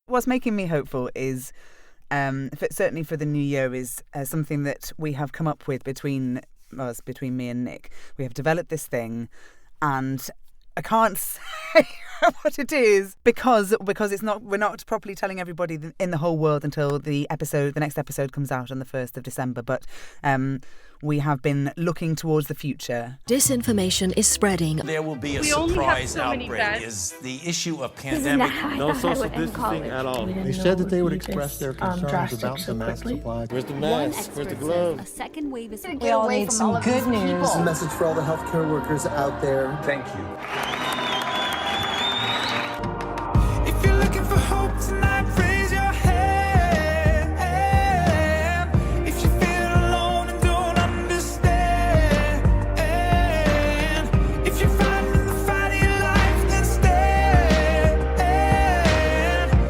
What's making me hopeful is, certainly for the new year, is something that we have come up with between me and Nic. We have developed this thing, and I can't say what it is because it's not. We're not properly telling everybody in the whole world until the next episode comes out on the 1st of December. But we have been looking towards the future. Disinformation is spreading. There will be a surprise outbreak. Is the issue of pandemic. No social distancing at all. They said that they would express their concerns about the mask supply. Where's the mask? Where's the glove? A second wave is... We all need some good news. A message for all the healthcare workers out there. Thank you. If you're looking for hope tonight, raise your hand. If you feel alone and don't understand, if you're fighting the fight of your life, then stand.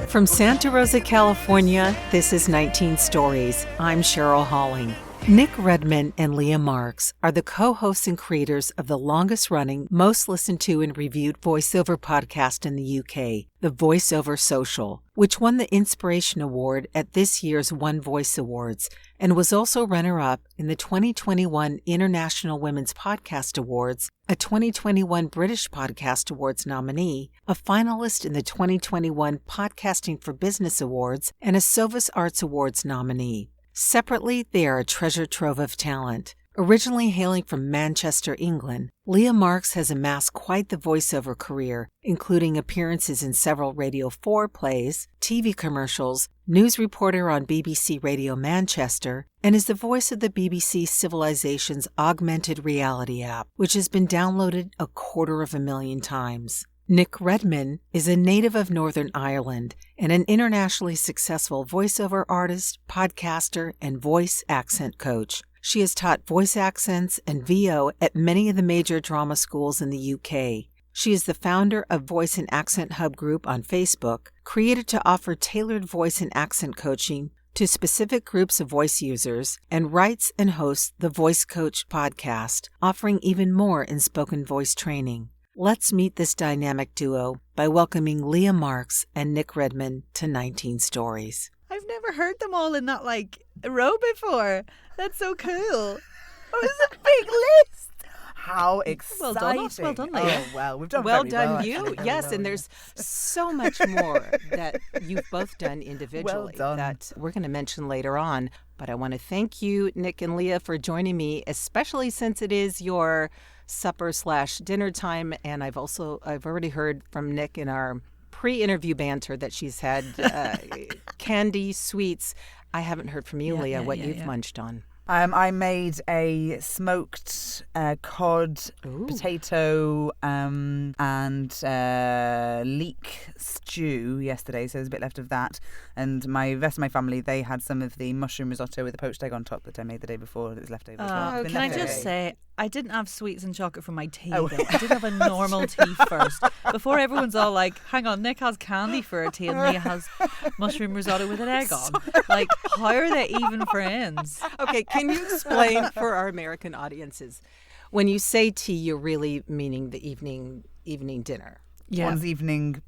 From Santa Rosa, California, this is 19 Stories. I'm Cheryl Halling. Nic Redman and Leah Marks are the co-hosts and creators of the longest-running, most listened to and reviewed voiceover podcast in the UK, the Voiceover Social, which won the Inspiration Award at this year's One Voice Awards and was also runner-up in the 2021 International Women's Podcast Awards, a 2021 British Podcasts Awards Nominee, a finalist in the 2021 Podcasting for Business Awards, and a SOVAS Arts Awards Nominee. Separately, they are a treasure trove of talent. Originally hailing from Manchester, England, Leah Marks has amassed quite the voiceover career, including appearances in several Radio 4 plays, TV commercials, news reporter on BBC Radio Manchester, and is the voice of the BBC Civilization's augmented reality app, which has been downloaded 250,000 times. Nic Redman is a native of Northern Ireland and an internationally successful voiceover artist, podcaster, and voice accent coach. She has taught voice accents and VO at many of the major drama schools in the UK. She is the founder of Voice and Accent Hub Group on Facebook, created to offer tailored voice and accent coaching to specific groups of voice users, and writes and hosts the Voice Coach podcast, offering even more in spoken voice training. Let's meet this dynamic duo by welcoming Leah Marks and Nic Redman to 19 Stories. I've never heard them all in that row before. That's so cool. Oh, it's a big list. How exciting. Well done us. Well done, Leah. Oh, well, we've done Well very done well, you. actually. Yes, Well and done. there's so much more that you've both done individually done. that we're going to mention later on. But I want to thank you, Nic and Leah, for joining me, especially since it is your supper/dinner time. And I've already heard from Nic in our pre-interview banter that she's had candy, sweets. I haven't heard from you, Leah, what you've munched on. I made a smoked cod, potato, and leek stew yesterday, so there's a bit left of that. And the rest of my family, they had some of the mushroom risotto with the poached egg on top that I made the day before that was left over. Can I just say, I didn't have sweets and chocolate for my tea, though. I did have a normal tea first. Before everyone's all like, hang on, Nic has candy for a tea and Leah has mushroom risotto with an egg on. Like, how are they even friends? Okay, can you explain for our American audiences, when you say tea, you're really meaning the evening dinner? Yeah. One's evening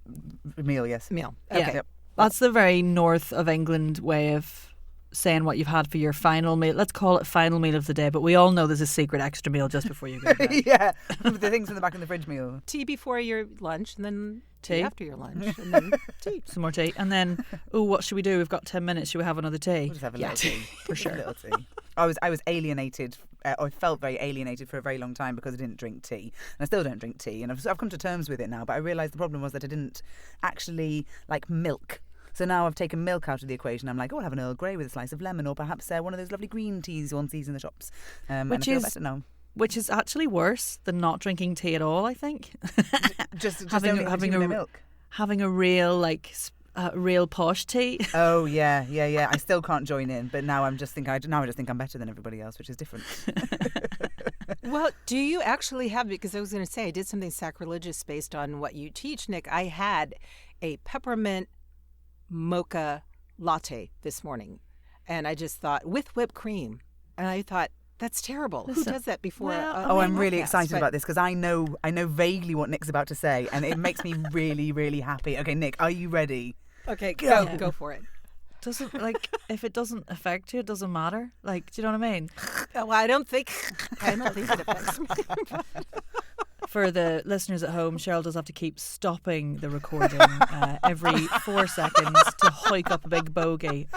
meal, yes. Meal. Yeah. Okay. Yep. That's the very north of England way of saying what you've had for your final meal. Let's call it final meal of the day, but we all know there's a secret extra meal just before you go to bed. Yeah, the things in the back of the fridge meal. Tea before your lunch, and then tea Tea. after your lunch, and then tea. Some more tea. And then, what should we do? We've got 10 minutes. Should we have another tea? We'll just have a little tea. For sure. A little tea. I was alienated, I felt very alienated for a very long time because I didn't drink tea. And I still don't drink tea. And I've come to terms with it now, but I realised the problem was that I didn't actually like milk. So now I've taken milk out of the equation. I'm like, I'll have an Earl Grey with a slice of lemon, or perhaps one of those lovely green teas one sees in the shops. And I feel better now. Which is actually worse than not drinking tea at all, I think. Just having no milk. Having a real real posh tea. Oh yeah. I still can't join in, but now I just think I'm better than everybody else, which is different. Well, do you actually have, because I was going to say I did something sacrilegious based on what you teach, Nic. I had a peppermint mocha latte this morning, and I just thought, with whipped cream, and I thought, that's terrible. Who does that before? I'm really excited about this because I know vaguely what Nic's about to say, and it makes me really, really happy. Okay, Nic, are you ready? Okay, go for it. Doesn't if it doesn't affect you, it doesn't matter. Like, do you know what I mean? Well, I don't think it affects me. For the listeners at home, Cheryl does have to keep stopping the recording every 4 seconds to hike up a big bogey,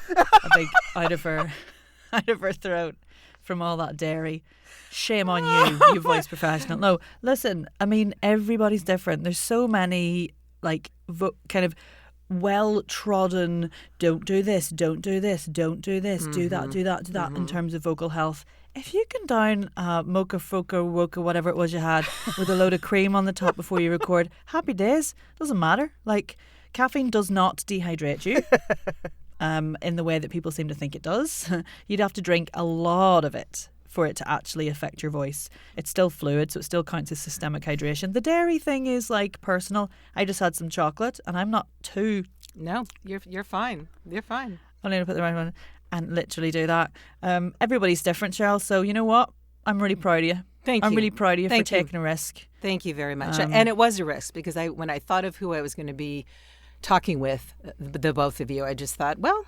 out of her throat from all that dairy. Shame on you, you voice professional. No, listen, I mean, everybody's different. There's so many kind of well-trodden, don't do this, don't do this, don't do this, do that, do that, do that in terms of vocal health. If you can down mocha, foca, woka, whatever it was you had, with a load of cream on the top before you record, happy days. Doesn't matter. Like, caffeine does not dehydrate you in the way that people seem to think it does. You'd have to drink a lot of it for it to actually affect your voice. It's still fluid, so it still counts as systemic hydration. The dairy thing is personal. I just had some chocolate, and I'm not too. No, you're fine. You're fine. I need to put the right one and literally do that. Everybody's different, Cheryl. So you know what? I'm really proud of you. Thank you. I'm really proud of you for taking a risk. Thank you very much. And it was a risk because when I thought of who I was going to be talking with, the both of you, I just thought, well,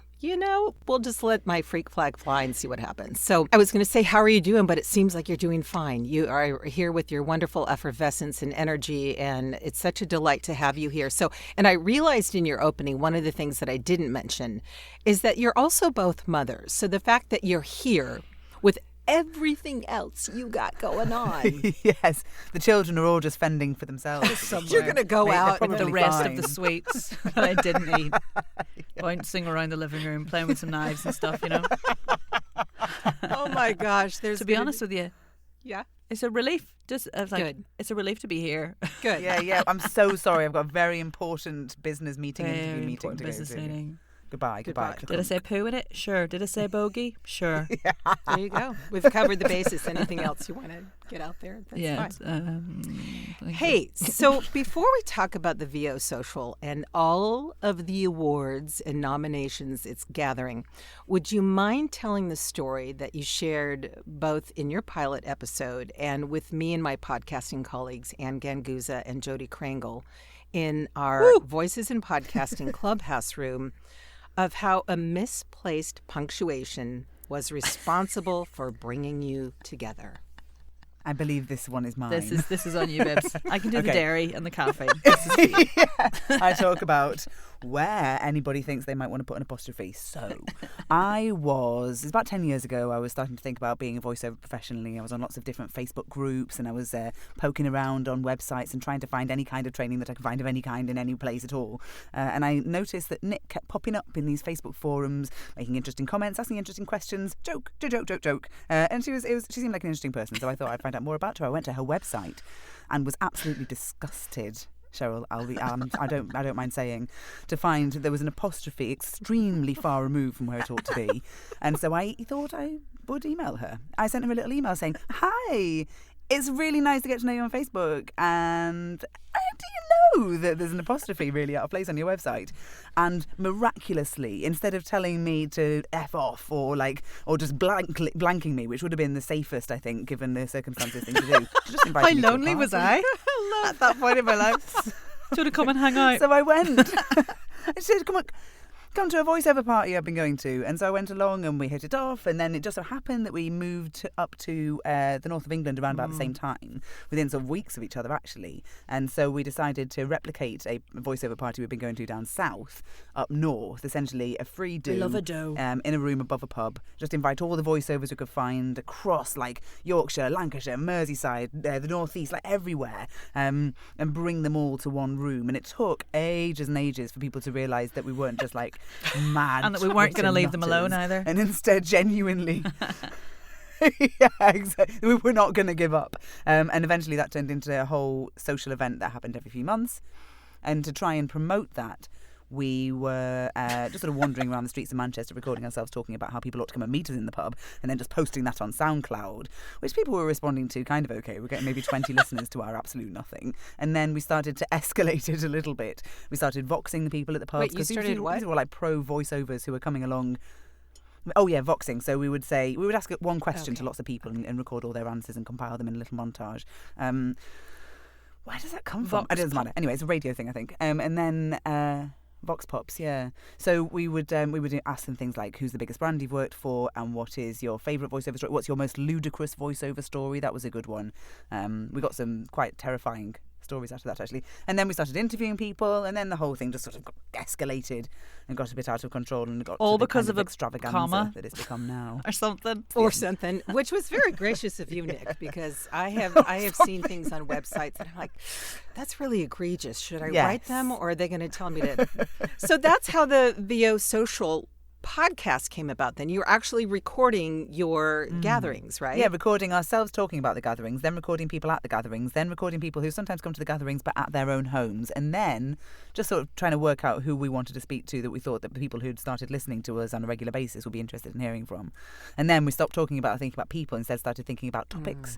we'll just let my freak flag fly and see what happens. So I was going to say, how are you doing? But it seems like you're doing fine. You are here with your wonderful effervescence and energy, and it's such a delight to have you here. So, and I realized in your opening, one of the things that I didn't mention is that you're also both mothers. So the fact that you're here with everything else you got going on. Yes, the children are all just fending for themselves. You're going to go out with the rest of the sweets that I didn't eat. Bouncing around the living room, playing with some knives and stuff, Oh my gosh. To be honest with you, yeah, it's a relief. Good. It's a relief to be here. Good. Yeah. I'm so sorry. I've got a very important business meeting, interview meeting to go to. Meeting. Goodbye. Did I say poo in it? Sure. Did I say bogey? Sure. There you go. We've covered the basis. Anything else you want to get out there? That's fine. Hey, so before we talk about the VO Social and all of the awards and nominations it's gathering, would you mind telling the story that you shared both in your pilot episode and with me and my podcasting colleagues, Ann Ganguza and Jody Krangle, in our Voices in Podcasting Clubhouse room, of how a misplaced punctuation was responsible for bringing you together? I believe this one is mine. This is on you, Bibs. I can do the dairy and the caffeine. I talk about where anybody thinks they might want to put an apostrophe. So it's about 10 years ago, I was starting to think about being a voiceover professionally. I was on lots of different Facebook groups, and I was poking around on websites and trying to find any kind of training that I could find of any kind in any place at all. And I noticed that Nic kept popping up in these Facebook forums, making interesting comments, asking interesting questions, joke. And she seemed like an interesting person, so I thought I'd find out more about her. I went to her website and was absolutely disgusted, Cheryl, I don't mind saying, to find there was an apostrophe extremely far removed from where it ought to be. And so I thought I would email her. I sent her a little email saying, "Hi, it's really nice to get to know you on Facebook, and do you know that there's an apostrophe really out of place on your website?" And miraculously, instead of telling me to F off or just blanking me, which would have been the safest, I think, given the circumstances thing to do, she just invited How me to a lonely was party. I at that point in my life? Do you want to come and hang out? So I went. I said, come to a voiceover party I've been going to. And so I went along and we hit it off, and then it just so happened that we moved up to the north of England around about the same time, within sort of weeks of each other actually. And so we decided to replicate a voiceover party we've been going to down south, up north, essentially a free do. We love a do. In a room above a pub. Just invite all the voiceovers we could find across Yorkshire, Lancashire, Merseyside, the North East, everywhere, and bring them all to one room. And it took ages and ages for people to realise that we weren't just mad, and that we weren't going to leave them alone either, and instead genuinely exactly, we were not going to give up, and eventually that turned into a whole social event that happened every few months. And to try and promote that, we were just sort of wandering around the streets of Manchester, recording ourselves talking about how people ought to come and meet us in the pub, and then just posting that on SoundCloud, which people were responding to kind of okay. We're getting maybe 20 listeners to our absolute nothing. And then we started to escalate it a little bit. We started voxing the people at the pubs. Wait, you started what? These were pro voiceovers who were coming along. Oh yeah, voxing. So we would ask one question to lots of people and record all their answers and compile them in a little montage. Where does that come from? It doesn't matter. Anyway, it's a radio thing, I think. And then Vox Pops, yeah. So we would ask them things like, who's the biggest brand you've worked for, and what is your favourite voiceover story? What's your most ludicrous voiceover story? That was a good one. We got some quite terrifying stories after that, actually. And then we started interviewing people, and then the whole thing just sort of escalated and got a bit out of control, and got all to the because kind of a extravaganza comma that it's become now, or something, which was very gracious of you, Nic, because I have seen things on websites and I'm like, that's really egregious. Should I write them, or are they going to tell me to? So that's how the VO Social podcast came about. Then you were actually recording your gatherings, right? Yeah, recording ourselves talking about the gatherings, then recording people at the gatherings, then recording people who sometimes come to the gatherings but at their own homes, and then just sort of trying to work out who we wanted to speak to that we thought that the people who'd started listening to us on a regular basis would be interested in hearing from. And then we stopped thinking about people, instead started thinking about topics.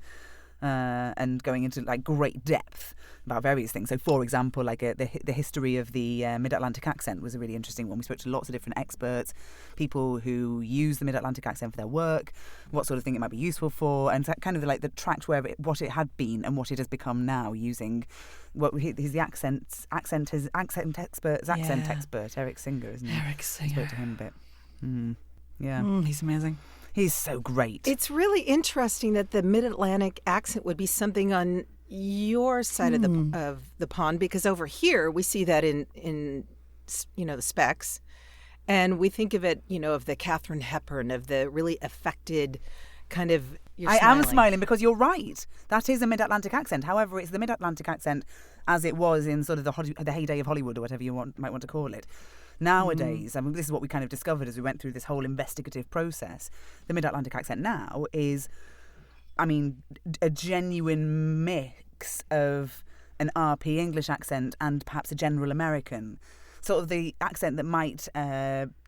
And going into like great depth about various things. So, for example, like the history of the Mid-Atlantic accent was a really interesting one. We spoke to lots of different experts, people who use the Mid-Atlantic accent for their work, what sort of thing it might be useful for, and kind of like the tracked what it had been and what it has become now, using he's the accent expert, Eric Singer, isn't he? Eric Singer. I spoke to him a bit. Yeah, he's amazing. He's so great. It's really interesting that the Mid-Atlantic accent would be something on your side of the pond, because over here we see that in the specs, and we think of it, of the Katharine Hepburn, of the really affected kind of. I am smiling because you're right. That is a Mid-Atlantic accent. However, it's the Mid-Atlantic accent as it was in sort of the heyday of Hollywood, or whatever you might want to call it. Nowadays, I mean, this is what we kind of discovered as we went through this whole investigative process. The Mid-Atlantic accent now is, I mean, a genuine mix of an RP English accent and perhaps a general American. Sort of the accent that might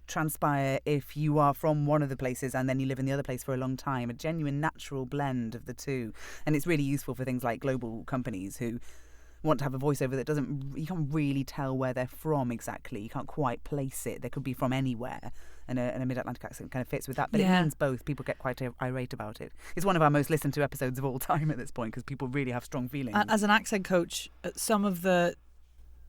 transpire if you are from one of the places and then you live in the other place for a long time. A genuine natural blend of the two. And it's really useful for things like global companies who want to have a voiceover that you can't really tell where they're from exactly. You can't quite place it. They could be from anywhere, and a Mid-Atlantic accent kind of fits with that. But it means both. People get quite irate about it. It's one of our most listened to episodes of all time at this point, because people really have strong feelings. As an accent coach, some of the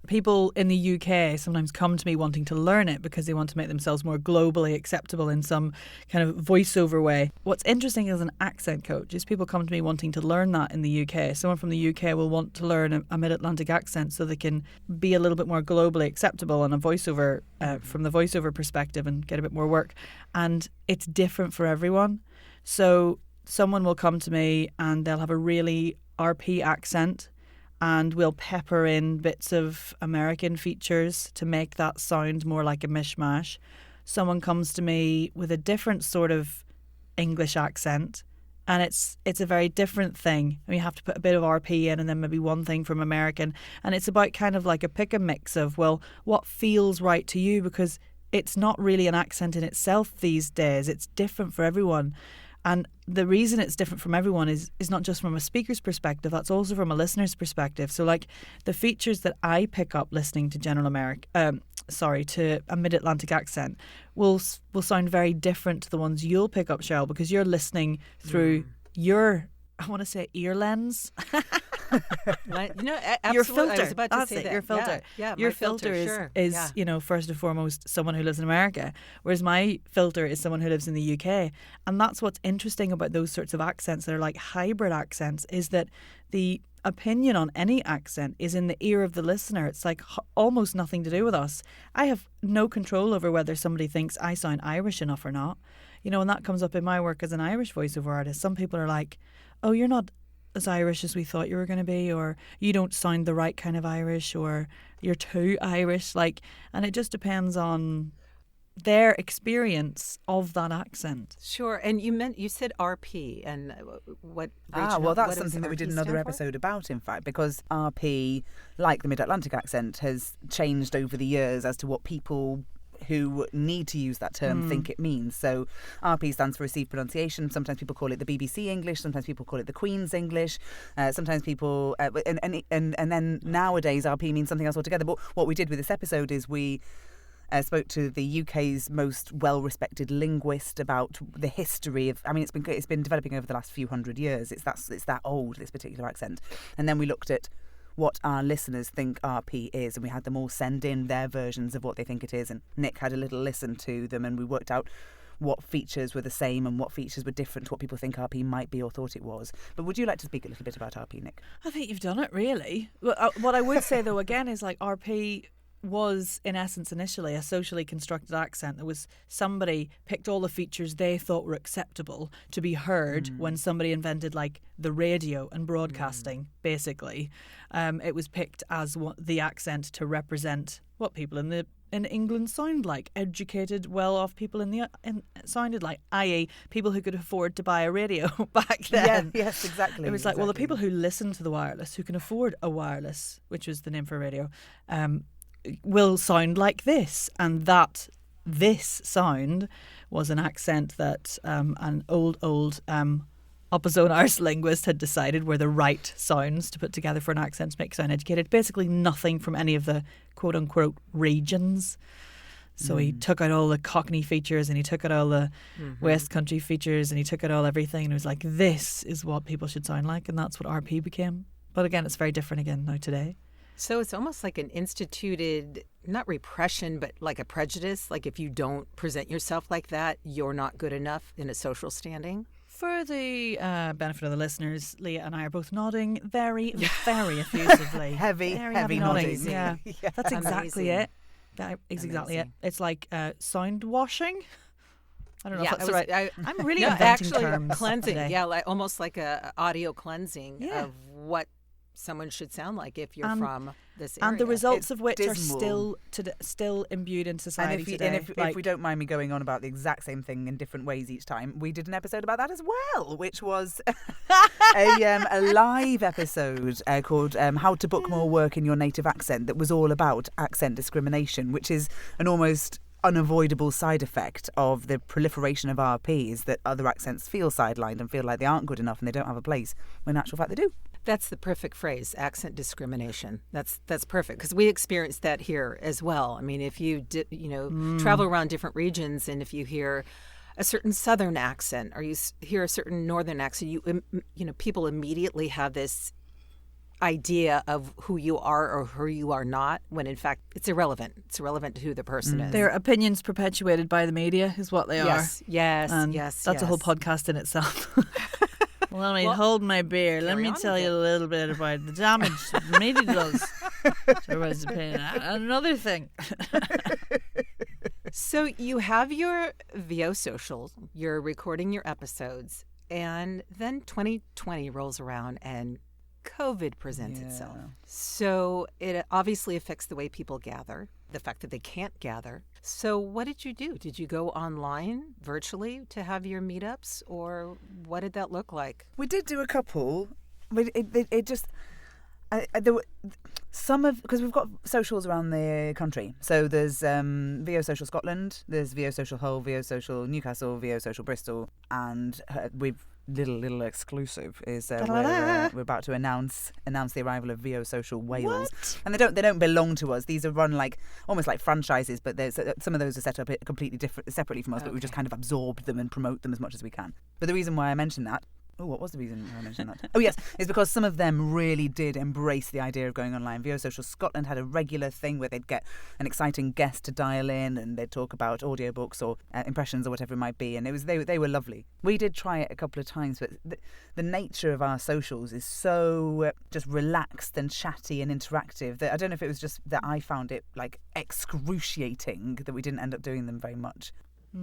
people in the UK sometimes come to me wanting to learn it because they want to make themselves more globally acceptable in some kind of voiceover way. What's interesting as an accent coach is people come to me wanting to learn that in the UK. Someone from the UK will want to learn a Mid-Atlantic accent so they can be a little bit more globally acceptable on a voiceover from the voiceover perspective and get a bit more work. And it's different for everyone. So someone will come to me and they'll have a really RP accent, and we'll pepper in bits of American features to make that sound more like a mishmash. Someone comes to me with a different sort of English accent, and it's a very different thing. And you have to put a bit of RP in and then maybe one thing from American. And it's about kind of like a pick and mix of, well, what feels right to you, because it's not really an accent in itself these days. It's different for everyone. And the reason it's different from everyone is not just from a speaker's perspective, that's also from a listener's perspective. So like the features that I pick up listening to to a Mid-Atlantic accent will sound very different to the ones you'll pick up, Cheryl, because you're listening through your, I want to say, ear lens. Absolutely. Your filter. I was about to say that. Your filter. Yeah, your my filter is sure. First and foremost someone who lives in America, whereas my filter is someone who lives in the UK. And that's what's interesting about those sorts of accents that are like hybrid accents, is that the opinion on any accent is in the ear of the listener. It's like almost nothing to do with us. I have no control over whether somebody thinks I sound Irish enough or not. And that comes up in my work as an Irish voiceover artist. Some people are like, oh, you're not as Irish as we thought you were going to be, or you don't sound the right kind of Irish, or you're too Irish. And it just depends on their experience of that accent. Sure. And you said RP, and what? That's something that we did another episode about, in fact, because RP, like the Mid-Atlantic accent, has changed over the years as to what people who need to use that term think it means. So RP stands for received pronunciation. Sometimes people call it the BBC English. Sometimes people call it the Queen's English. Sometimes people and then nowadays RP means something else altogether. But what we did with this episode is we spoke to the UK's most well-respected linguist about the history of. I mean, it's been developing over the last few hundred years. It's that old, this particular accent. And then we looked at what our listeners think RP is, and we had them all send in their versions of what they think it is, and Nic had a little listen to them, and we worked out what features were the same and what features were different to what people think RP might be or thought it was. But would you like to speak a little bit about RP, Nic? I think you've done it, really. What I would say, though, again, is like RP was, in essence, initially a socially constructed accent. There was somebody picked all the features they thought were acceptable to be heard when somebody invented like the radio and broadcasting, basically. It was picked as the accent to represent what people in England sound like, educated, well-off people sounded like, i.e. people who could afford to buy a radio back then. Yeah, yes, exactly. It was like, well, the people who listen to the wireless, who can afford a wireless, which was the name for radio, will sound like this. And this sound was an accent that an old Opposite Irish linguist had decided were the right sounds to put together for an accent to make it sound educated. Basically nothing from any of the quote-unquote regions. So he took out all the Cockney features and he took out all the West Country features and he took out all everything and he was like, this is what people should sound like, and that's what RP became. But again, it's very different again now today. So it's almost like an instituted, not repression, but like a prejudice. Like if you don't present yourself like that, you're not good enough in a social standing. For the benefit of the listeners, Leah and I are both nodding very, very effusively. Heavy nodding. nodding. Yeah, that's exactly Amazing. it. That is exactly it. It's like sound washing. I don't know if that's right. I'm really inventing terms cleansing. today. Yeah, like almost like a audio cleansing of what someone should sound like if you're from this area. And the results It's of which dismal. are still imbued in society today. And if we don't mind me going on about the exact same thing in different ways each time, we did an episode about that as well, which was a live episode called How to Book More Work in Your Native Accent, that was all about accent discrimination, which is an almost unavoidable side effect of the proliferation of RPs, that other accents feel sidelined and feel like they aren't good enough and they don't have a place, when in actual fact they do. That's the perfect phrase, accent discrimination. That's perfect, because we experienced that here as well. I mean, if you travel around different regions, and if you hear a certain southern accent or you hear a certain northern accent, people immediately have this idea of who you are or who you are not, when in fact it's irrelevant. It's irrelevant to who the person is. Their opinions perpetuated by the media is what they are. Yes. That's a whole podcast in itself. Let me hold my beer. Let me tell you a little bit about the damage the media does. Everybody's opinion. Another thing. So you have your VO Social, you're recording your episodes, and then 2020 rolls around and COVID presents itself. So it obviously affects the way people gather, the fact that they can't gather. So what did you do? Did you go online, virtually, to have your meetups, or what did that look like? We did do a couple, but it just... there were some of, because we've got socials around the country. So there's VO Social Scotland, there's VO Social Hull, VO Social Newcastle, VO Social Bristol, and we've little exclusive is we're about to announce the arrival of VO Social Wales. What? And they don't belong to us. These are run like almost like franchises, but there's some of those are set up completely differently from us, but we've just kind of absorbed them and promote them as much as we can. But the reason why I mentioned that, what was the reason I mentioned that? Oh, yes, it's because some of them really did embrace the idea of going online. VO Social Scotland had a regular thing where they'd get an exciting guest to dial in and they'd talk about audiobooks or impressions or whatever it might be, and they were lovely. We did try it a couple of times, but the nature of our socials is so just relaxed and chatty and interactive that I don't know if it was just that I found it like excruciating that we didn't end up doing them very much.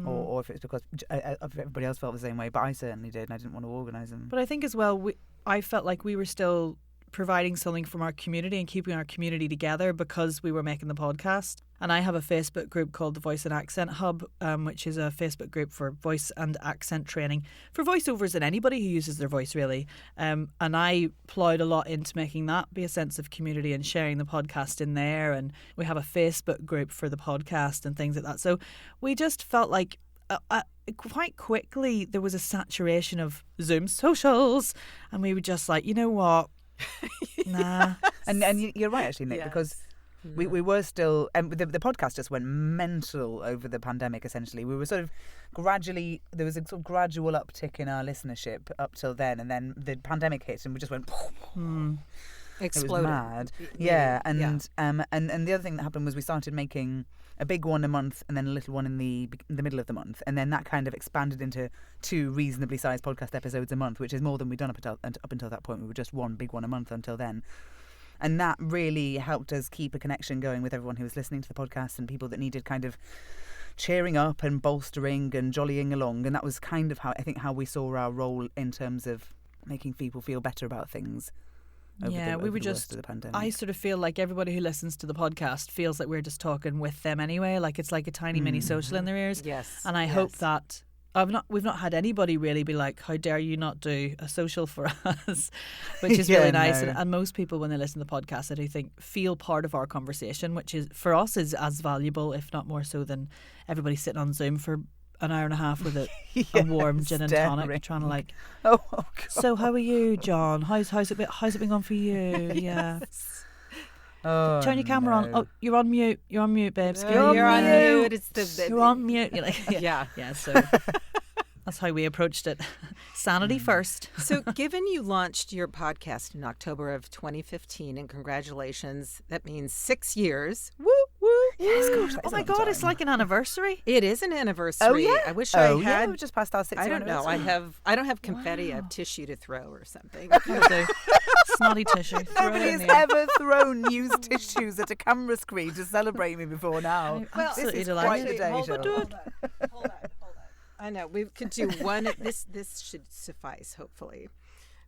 Or if it's because everybody else felt the same way, but I certainly did, and I didn't want to organise them. But I think as well, I felt like we were still providing something from our community and keeping our community together because we were making the podcast. And I have a Facebook group called the Voice and Accent Hub, which is a Facebook group for voice and accent training for voiceovers and anybody who uses their voice, really. And I plowed a lot into making that be a sense of community and sharing the podcast in there. And we have a Facebook group for the podcast and things like that. So we just felt like quite quickly there was a saturation of Zoom socials. And we were just like, you know what? Nah. And you're right, actually, Nic, because we were still... And the podcast just went mental over the pandemic, essentially. We were sort of gradually... There was a sort of gradual uptick in our listenership up till then, and then the pandemic hit and we just went... Exploded. It was mad. Yeah, and the other thing that happened was we started making a big one a month and then a little one in the middle of the month, and then that kind of expanded into 2 reasonably sized podcast episodes a month, which is more than we'd done up until that point. We were just one big one a month until then. And that really helped us keep a connection going with everyone who was listening to the podcast and people that needed kind of cheering up and bolstering and jollying along. And that was kind of how we saw our role in terms of making people feel better about things. We were just, I sort of feel like everybody who listens to the podcast feels that we're just talking with them anyway. Like it's like a tiny mini social in their ears. Yes. And I hope that we've not had anybody really be like, how dare you not do a social for us, which is really nice. No. And most people, when they listen to the podcast, I do think feel part of our conversation, which is for us is as valuable, if not more so, than everybody sitting on Zoom for an hour and a half with a warm gin and tonic, trying to like. Oh God. So how are you, John? How's it been going for you? Yeah. Oh, turn your camera on. Oh, you're on mute. You're on mute, babes. You're on mute. You're on mute. You're like, yeah. So that's how we approached it. Sanity first. So given you launched your podcast in October of 2015, and congratulations, that means 6 years. Woo, woo. Yes, gosh, Oh my God, it's like an anniversary. It is an anniversary. Oh yeah. I wish I had. Yeah, we just passed our 6th I don't know. anniversary. I don't have confetti. I have tissue to throw or something. Snotty tissue. Nobody's ever thrown used tissues at a camera screen to celebrate me before now. Well, This is delighted. quite the day, Hold Cheryl. on. I know we could do one. This should suffice. Hopefully,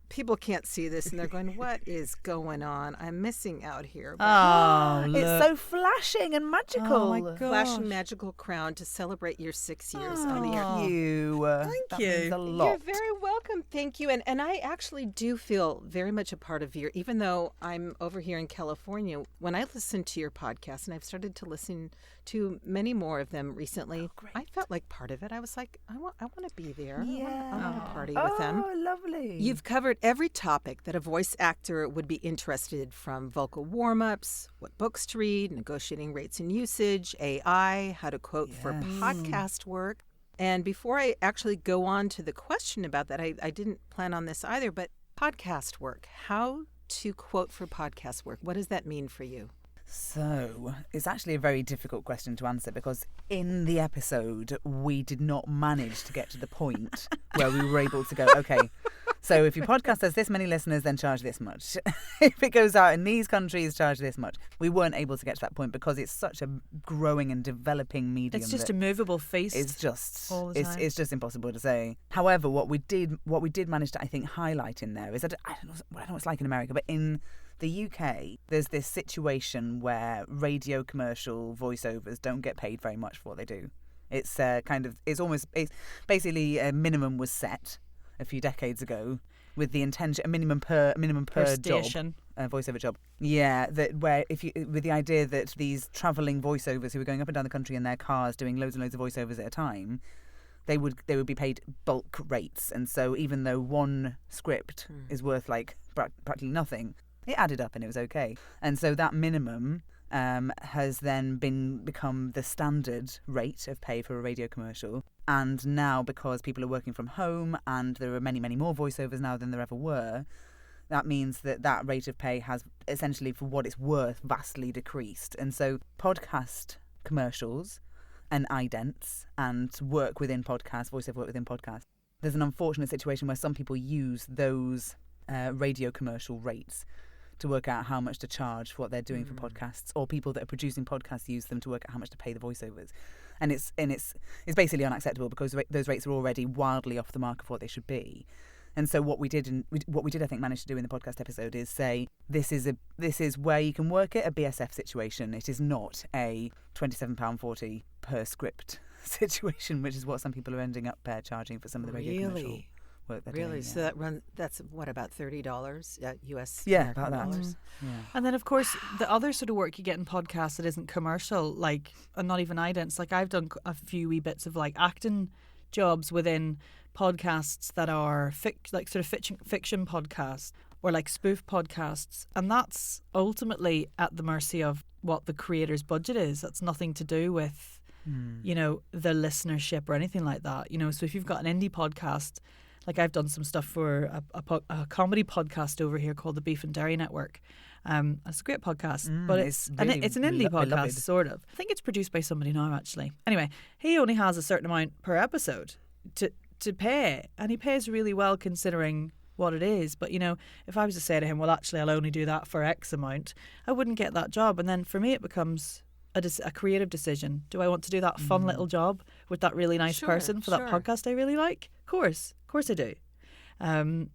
people can't see this and they're going, "What is going on? I'm missing out here." Oh, It's so flashing and magical. Oh my God. Flash and magical crown to celebrate your 6 years on the air. Thank you. Thank That means a lot. You're very welcome. Thank you. And I actually do feel very much a part of your, even though I'm over here in California, when I listen to your podcast, and I've started to listen to many more of them recently, I felt like part of it. I was like, I want to be there. I want to party with them. Oh, lovely. You've covered every topic that a voice actor would be interested, from vocal warm-ups, what books to read, negotiating rates and usage, AI, how to quote for podcast work. And before I actually go on to the question about that, I didn't plan on this either, but podcast work, how to quote for podcast work, what does that mean for you? So, it's actually a very difficult question to answer because in the episode, we did not manage to get to the point where we were able to go, okay, so if your podcast has this many listeners, then charge this much. If it goes out in these countries, charge this much. We weren't able to get to that point because it's such a growing and developing medium. It's just a movable feast. It's just all the time. It's just impossible to say. However, what we did manage to, I think, highlight in there is that I don't know what it's like in America, but in the UK, there's this situation where radio commercial voiceovers don't get paid very much for what they do. It's basically a minimum was set a few decades ago with the intention, a minimum per station. job, voiceover job. Yeah, with the idea that these travelling voiceovers who are going up and down the country in their cars doing loads and loads of voiceovers at a time, they would be paid bulk rates, and so even though one script is worth like practically nothing, it added up and it was okay. And so that minimum has then become the standard rate of pay for a radio commercial. And now, because people are working from home and there are many, many more voiceovers now than there ever were, that means that rate of pay has essentially, for what it's worth, vastly decreased. And so podcast commercials and idents and work within podcasts, voiceover work within podcasts, there's an unfortunate situation where some people use those radio commercial rates to work out how much to charge for what they're doing for podcasts, or people that are producing podcasts use them to work out how much to pay the voiceovers. And it's basically unacceptable because those rates are already wildly off the mark of what they should be. And so what we did I think manage to do in the podcast episode is say this is where you can work it, a BSF situation. It is not a £27.40 per script situation, which is what some people are ending up charging for some of the radio commercial work they're doing. So that's what, about $30 US? Yeah, about that. Yeah. And then, of course, the other sort of work you get in podcasts that isn't commercial, like, and not even idents. Like, I've done a few wee bits of like acting jobs within podcasts that are sort of fiction podcasts or like spoof podcasts, and that's ultimately at the mercy of what the creator's budget is. That's nothing to do with the listenership or anything like that. So if you've got an indie podcast, like I've done some stuff for a comedy podcast over here called the Beef and Dairy Network. It's a great podcast, but it's an indie podcast, sort of. I think it's produced by somebody now, actually. Anyway, he only has a certain amount per episode to pay, and he pays really well considering what it is. But, you know, if I was to say to him, well, actually, I'll only do that for X amount, I wouldn't get that job. And then for me, it becomes a creative decision. Do I want to do that fun little job with that really nice person for that podcast I really like? Of course I do.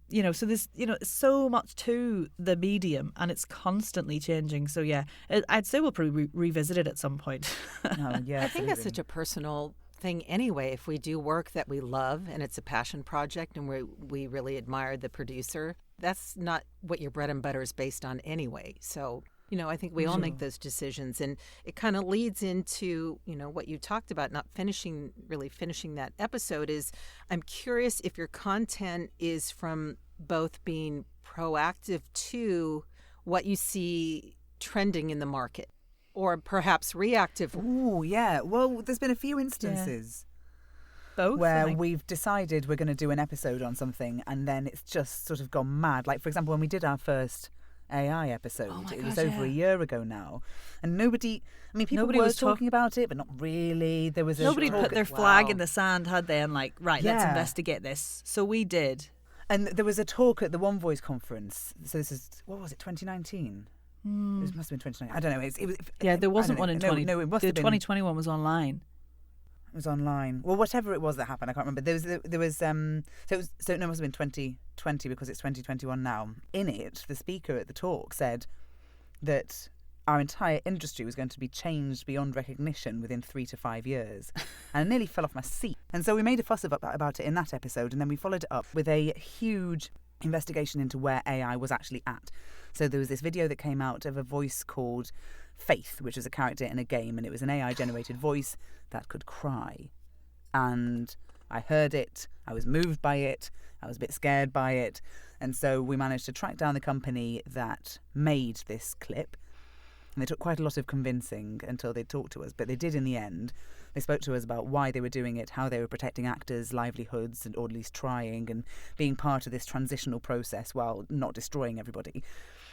You know, so there's, you know, so much to the medium, and it's constantly changing. So yeah, I'd say we'll probably revisit it at some point. I think that's such a personal thing anyway. If we do work that we love and it's a passion project and we really admire the producer, that's not what your bread and butter is based on anyway. So, you know, I think we all make those decisions, and it kind of leads into, you know, what you talked about, not finishing that episode. Is I'm curious if your content is from both being proactive to what you see trending in the market, or perhaps reactive. Oh, yeah. Well, there's been a few instances both where we've decided we're going to do an episode on something, and then it's just sort of gone mad. Like, for example, when we did our first AI episode, it was over a year ago now, and people were talking about it, but not really. There was nobody put their flag in the sand, had they? And like, right, let's investigate this. So we did, and there was a talk at the One Voice conference. So this is, what was it, 2019? It must have been 2019. I don't know. There wasn't one in 2020. No, it must have been. 2021 was online. It was online. Well, whatever it was that happened, I can't remember. There was so it must have been 2020 because it's 2021 now. In it, the speaker at the talk said that our entire industry was going to be changed beyond recognition within 3 to 5 years. And I nearly fell off my seat. And so we made a fuss about it in that episode, and then we followed it up with a huge investigation into where AI was actually at. So there was this video that came out of a voice called Faith, which was a character in a game, and it was an AI-generated voice that could cry. And I heard it, I was moved by it, I was a bit scared by it, and so we managed to track down the company that made this clip. And they took quite a lot of convincing until they talked to us, but they did in the end. They spoke to us about why they were doing it, how they were protecting actors' livelihoods, or at least trying, and being part of this transitional process while not destroying everybody.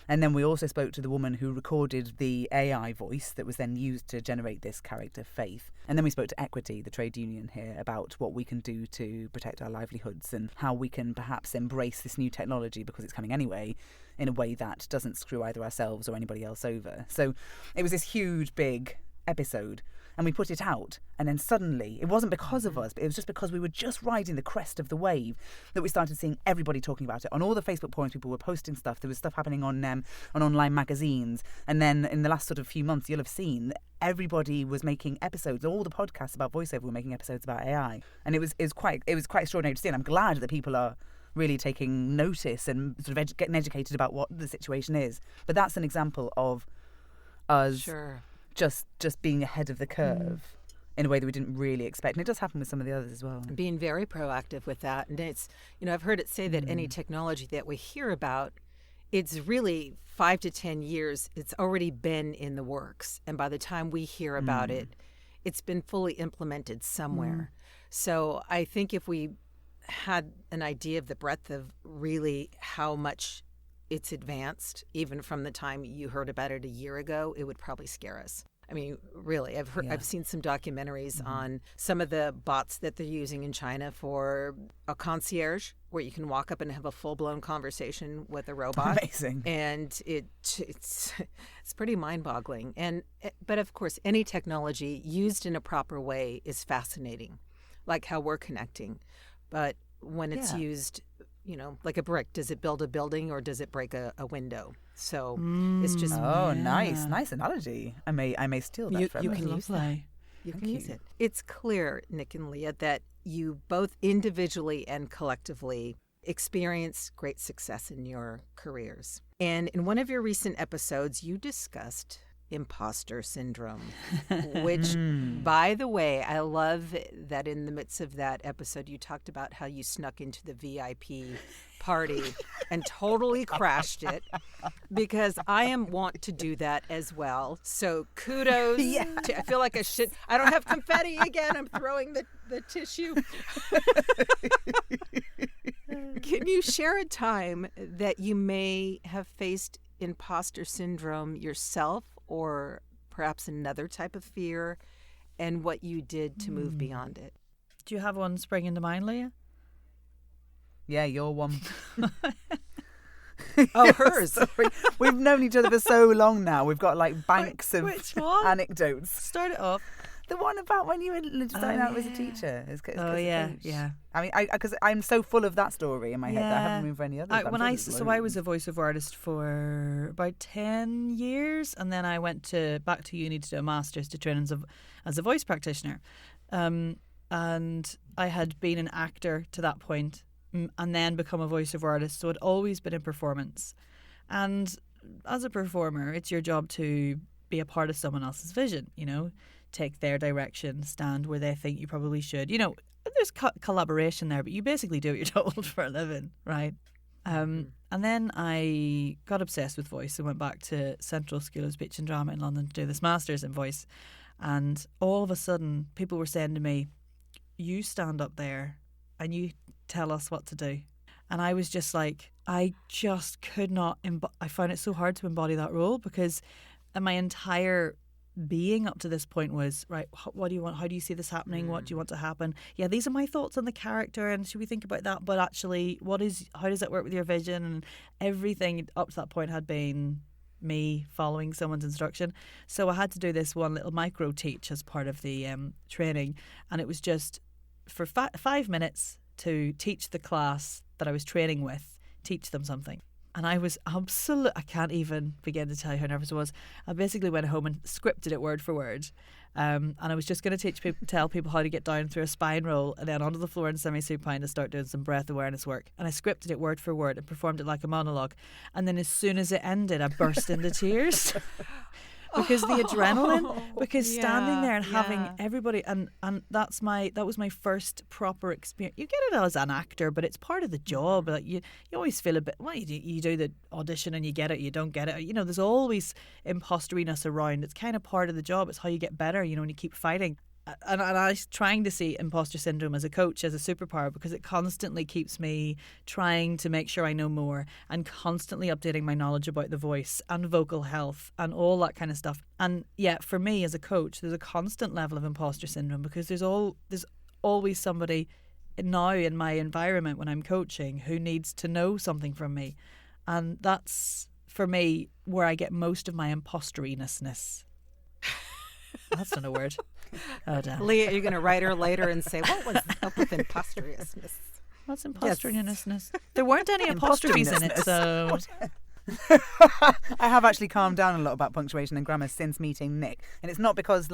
And then we also spoke to the woman who recorded the AI voice that was then used to generate this character, Faith. And then we spoke to Equity, the trade union here, about what we can do to protect our livelihoods and how we can perhaps embrace this new technology, because it's coming anyway, in a way that doesn't screw either ourselves or anybody else over. So it was this huge, big episode. And we put it out, and then suddenly, it wasn't because of us, but it was just because we were just riding the crest of the wave that we started seeing everybody talking about it. On all the Facebook forums, people were posting stuff. There was stuff happening on online magazines. And then in the last sort of few months, you'll have seen everybody was making episodes. All the podcasts about voiceover were making episodes about AI. And it was quite extraordinary to see. And I'm glad that people are really taking notice and sort of getting educated about what the situation is. But that's an example of us just being ahead of the curve in a way that we didn't really expect. And it does happen with some of the others as well. Being very proactive with that. And it's, you know, I've heard it say that any technology that we hear about, it's really 5 to 10 years, it's already been in the works. And by the time we hear about it, it's been fully implemented somewhere. So I think if we had an idea of the breadth of really how much it's advanced, even from the time you heard about it a year ago, it would probably scare us. I mean, really, I've seen some documentaries on some of the bots that they're using in China for a concierge, where you can walk up and have a full-blown conversation with a robot. Amazing. And it's pretty mind-boggling. But of course, any technology used in a proper way is fascinating, like how we're connecting. But when it's used, you know, like a brick, does it build a building or does it break a window? So it's just nice analogy. I may steal that from you. Can use that. You can use it. It's clear, Nic and Leah, that you both individually and collectively experienced great success in your careers. And in one of your recent episodes, you discussed imposter syndrome, which, by the way, I love that in the midst of that episode, you talked about how you snuck into the VIP party and totally crashed it, because I want to do that as well. So kudos. I feel like a shit. I don't have confetti again. I'm throwing the tissue. Can you share a time that you may have faced imposter syndrome yourself, or perhaps another type of fear, and what you did to move beyond it? Do you have one spring into mind, Leah? Yeah, you're one. Oh, hers. Sorry. We've known each other for so long now. We've got like banks of Which one? anecdotes. Start it off. The one about when you were starting out as a teacher. Yeah. I mean, because I'm so full of that story in my head that I haven't moved for any others. I was a voiceover artist for about 10 years, and then I went back to uni to do a master's to train as a voice practitioner. And I had been an actor to that point, and then become a voiceover artist. So I'd always been in performance. And as a performer, it's your job to be a part of someone else's vision, take their direction, stand where they think you probably should. There's collaboration there, but you basically do what you're told for a living, right? And then I got obsessed with voice and went back to Central School of Speech and Drama in London to do this master's in voice. And all of a sudden, people were saying to me, you stand up there and you tell us what to do. And I was just like, I just could not, I found it so hard to embody that role, because my entire being up to this point was, right, what do you want? How do you see this happening? What do you want to happen? Yeah, these are my thoughts on the character, and should we think about that? But actually, how does that work with your vision? And everything up to that point had been me following someone's instruction. So I had to do this one little micro teach as part of the training, and it was just for 5 minutes to teach the class that I was training with, teach them something. And I was I can't even begin to tell you how nervous I was. I basically went home and scripted it word for word. And I was just going to tell people how to get down through a spine roll and then onto the floor in semi-supine to start doing some breath awareness work. And I scripted it word for word and performed it like a monologue. And then as soon as it ended, I burst into tears. Because the adrenaline, standing there and having everybody, and that was my first proper experience. You get it as an actor, but it's part of the job. Like you always feel a bit, you do the audition and you get it, you don't get it. There's always imposteriness around. It's kind of part of the job. It's how you get better, when you keep fighting. And I was trying to see imposter syndrome as a coach, as a superpower, because it constantly keeps me trying to make sure I know more and constantly updating my knowledge about the voice and vocal health and all that kind of stuff. And yeah, for me as a coach, there's a constant level of imposter syndrome, because there's always somebody now in my environment when I'm coaching who needs to know something from me. And that's, for me, where I get most of my imposteriness. That's not a word. Oh, damn. Leah, you're going to write her later and say, what was up with imposteriousness? What's imposteriousness? There weren't any apostrophes in it, so... I have actually calmed down a lot about punctuation and grammar since meeting Nic. And it's not because,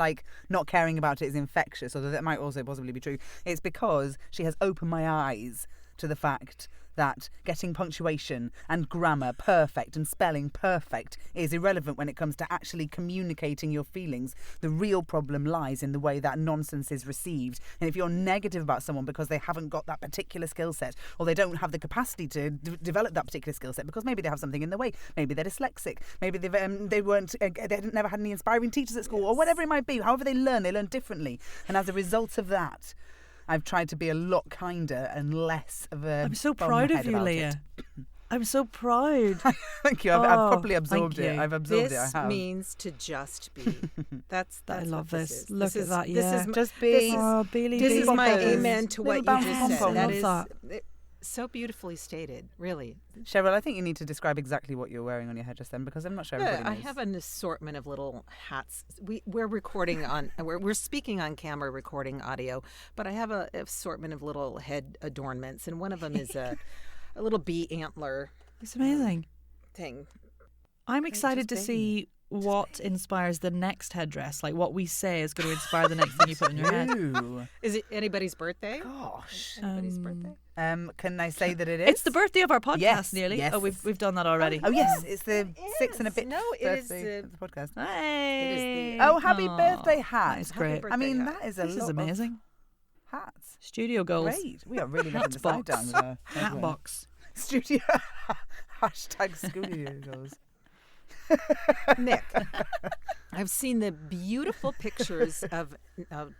not caring about it is infectious, although that might also possibly be true. It's because she has opened my eyes to the fact that getting punctuation and grammar perfect and spelling perfect is irrelevant when it comes to actually communicating your feelings. The real problem lies in the way that nonsense is received. And if you're negative about someone because they haven't got that particular skill set, or they don't have the capacity to develop that particular skill set because maybe they have something in the way, maybe they're dyslexic, maybe they never had any inspiring teachers at school, or whatever it might be, however they learn differently. And as a result of that, I've tried to be a lot kinder and less of a... I'm so proud of you, Leah. I'm so proud. Thank you. I've properly absorbed it. I've absorbed it. I have. This means to just be. That's I love what this. Look at that. This is just be. This is my amen to what you just said. That is so beautifully stated, really. Cheryl, I think you need to describe exactly what you're wearing on your head just then, because I'm not sure everybody knows. I have an assortment of little hats. We're recording on, we're speaking on camera, recording audio, but I have an assortment of little head adornments, and one of them is a little bee antler. It's amazing. Thing. I'm excited to see what inspires the next headdress. Like what we say is going to inspire the next thing you put on your head. Is it anybody's birthday? Gosh. Anybody's birthday? Can I say that it is? It's the birthday of our podcast, yes, nearly. Yes. Oh, we've done that already. Oh, yes. It's the 6 and a bit birthday of the podcast. Hey. Happy birthday hat. That is great. I mean, that is a lot is amazing. Of hats. Studio goals. Great. We are really letting the side down with our hat box. Studio. Hashtag studio goals. Nic, I've seen the beautiful pictures of,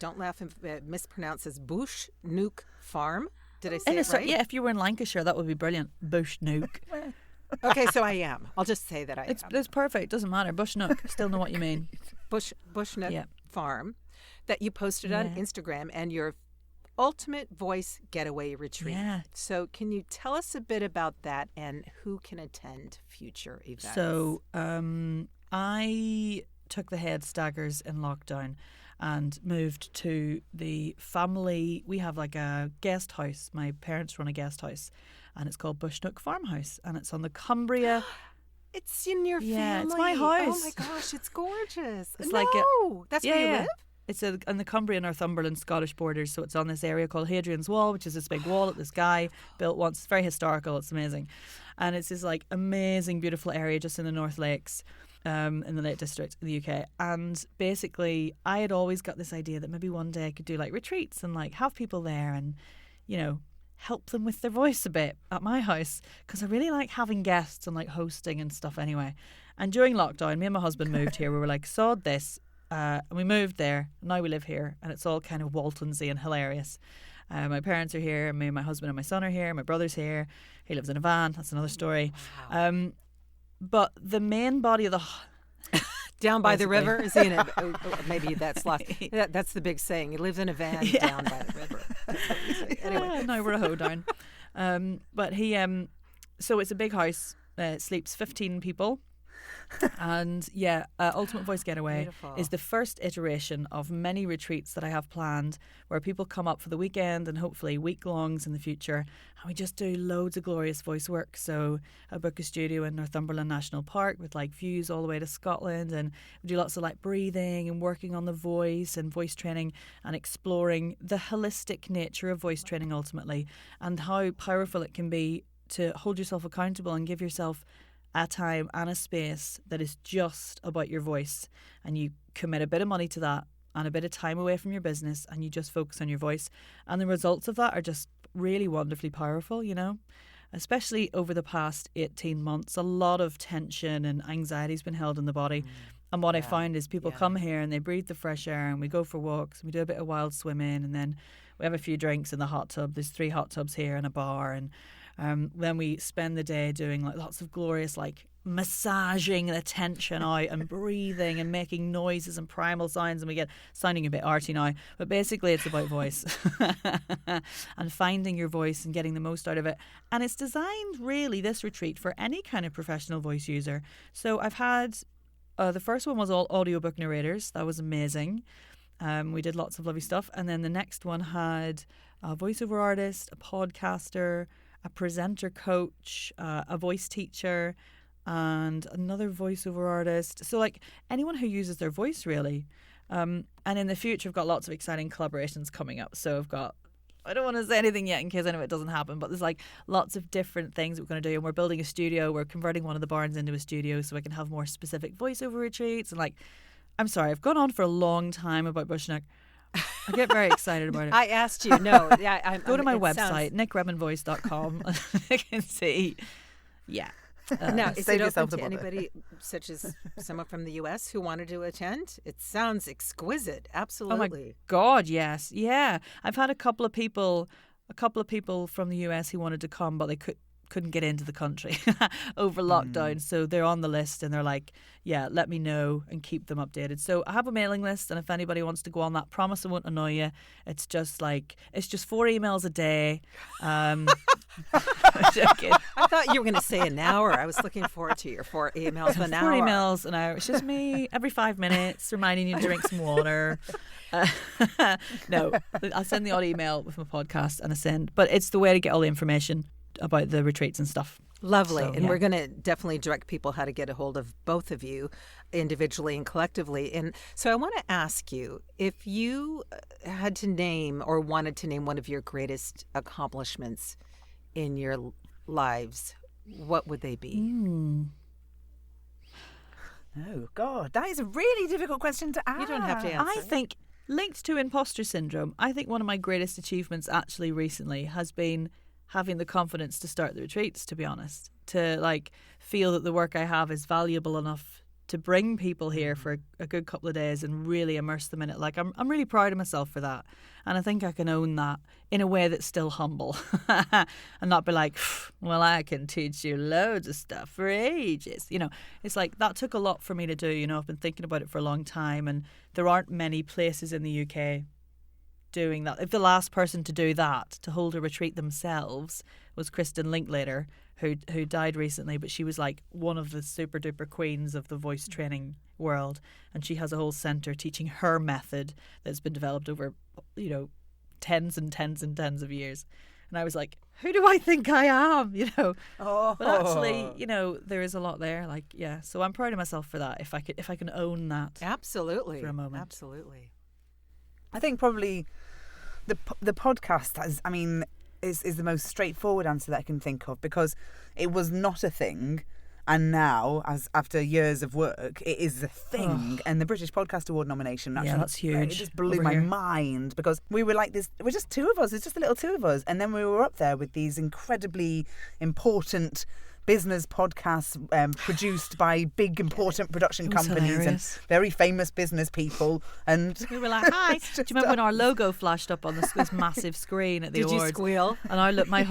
don't laugh if it mispronounces, Bush Nuke Farm. Did I say it right? Yeah, if you were in Lancashire, that would be brilliant. Bushnook. Okay, so I am. I'll just say that I am. It's perfect. Doesn't matter. Bushnook. Still know what you mean. Bushnook Farm that you posted on Instagram and your ultimate voice getaway retreat. Yeah. So can you tell us a bit about that and who can attend future events? So I took the head staggers in lockdown and moved to the family. We have like a guest house. My parents run a guest house and it's called Bushnook Farmhouse and it's on the Cumbria. It's in your family. Yeah, it's my house. Oh my gosh, it's gorgeous. It's that's where you live? It's on the Cumbria, Northumberland, Scottish borders. So it's on this area called Hadrian's Wall, which is this big wall that this guy built once. It's very historical. It's amazing. And it's this like amazing, beautiful area just in the North Lakes, in the Lake District in the UK. And basically, I had always got this idea that maybe one day I could do like retreats and like have people there and, you know, help them with their voice a bit at my house because I really like having guests and like hosting and stuff anyway. And during lockdown, me and my husband moved here. We were like, sod this. And we moved there. Now we live here, and it's all kind of Waltonsy and hilarious. My parents are here, and me and my husband and my son are here. My brother's here. He lives in a van. That's another story. Wow. But the main body of the down by the river, is he in it? Maybe that's that's the big saying. He lives in a van down by the river. Anyway, no, we're a hoedown. But he, so it's a big house. It sleeps 15 people. And Ultimate Voice Getaway Beautiful. Is the first iteration of many retreats that I have planned where people come up for the weekend and hopefully week-longs in the future and we just do loads of glorious voice work. So I book a studio in Northumberland National Park with like views all the way to Scotland, and we do lots of like breathing and working on the voice and voice training and exploring the holistic nature of voice training ultimately and how powerful it can be to hold yourself accountable and give yourself a time and a space that is just about your voice, and you commit a bit of money to that and a bit of time away from your business and you just focus on your voice, and the results of that are just really wonderfully powerful, you know. Especially over the past 18 months, a lot of tension and anxiety has been held in the body. And what I find is people come here and they breathe the fresh air and we go for walks and we do a bit of wild swimming and then we have a few drinks in the hot tub. There's 3 hot tubs here and a bar, and then we spend the day doing like lots of glorious like massaging the tension out and breathing and making noises and primal sounds, and we get sounding a bit arty now, but basically it's about voice and finding your voice and getting the most out of it. And it's designed really, this retreat, for any kind of professional voice user. So I've had the first one was all audiobook narrators. That was amazing. We did lots of lovely stuff. And then the next one had a voiceover artist, a podcaster, a presenter coach, a voice teacher, and another voiceover artist. So like anyone who uses their voice really. And in the future, I've got lots of exciting collaborations coming up. So I've got, I don't want to say anything yet in case I know it doesn't happen, but there's like lots of different things that we're going to do. And we're building a studio. We're converting one of the barns into a studio so I can have more specific voiceover retreats. And like, I'm sorry, I've gone on for a long time about Bushnook. I get very excited about it. I asked you. No, go to my website, nicredmanvoice.com. I can see. Yeah. Now, is it open to anybody such as someone from the U.S. who wanted to attend? It sounds exquisite. Absolutely. Oh my God, yes. Yeah. I've had a couple of people from the U.S. who wanted to come, but they couldn't get into the country over lockdown. So they're on the list and they're like, yeah, let me know and keep them updated. So I have a mailing list, and if anybody wants to go on that, promise I won't annoy you. It's just 4 emails a day. Joking. I thought you were going to say an hour. I was looking forward to your 4 emails an hour. 4 emails an hour. It's just me every 5 minutes reminding you to drink some water. No, I'll send the odd email with my podcast and I send, but it's the way to get all the information about the retreats and stuff. Lovely. So, and we're going to definitely direct people how to get a hold of both of you individually and collectively. And so I want to ask you, if you had to name or wanted to name one of your greatest accomplishments in your lives, what would they be? Oh, God, that is a really difficult question to ask. You don't have to answer. I think, linked to imposter syndrome, I think one of my greatest achievements actually recently has been having the confidence to start the retreats, to be honest, to like feel that the work I have is valuable enough to bring people here for a good couple of days and really immerse them in it. Like, I'm really proud of myself for that. And I think I can own that in a way that's still humble and not be like, well, I can teach you loads of stuff for ages. You know, it's like that took a lot for me to do. You know, I've been thinking about it for a long time, and there aren't many places in the UK doing that. If the last person to do that, to hold a retreat themselves, was Kristen Linklater, who died recently, but she was like one of the super duper queens of the voice training world, and she has a whole centre teaching her method that's been developed over, you know, tens and tens and tens of years. And I was like, who do I think I am? You know, but actually, you know, there is a lot there. Like, yeah, so I'm proud of myself for that. If I can own that, absolutely, for a moment, absolutely. I think probably the podcast is the most straightforward answer that I can think of, because it was not a thing, and now, as after years of work, it is a thing. And the British Podcast Award nomination, actually, that's huge. It just blew my mind, because we were like this. We're just two of us. It's just the little two of us, and then we were up there with these incredibly important business podcasts produced by big important production companies hilarious. And very famous business people, and we were like, hi. Do you remember when our logo flashed up on this massive screen at the awards? Did you squeal? And I look, my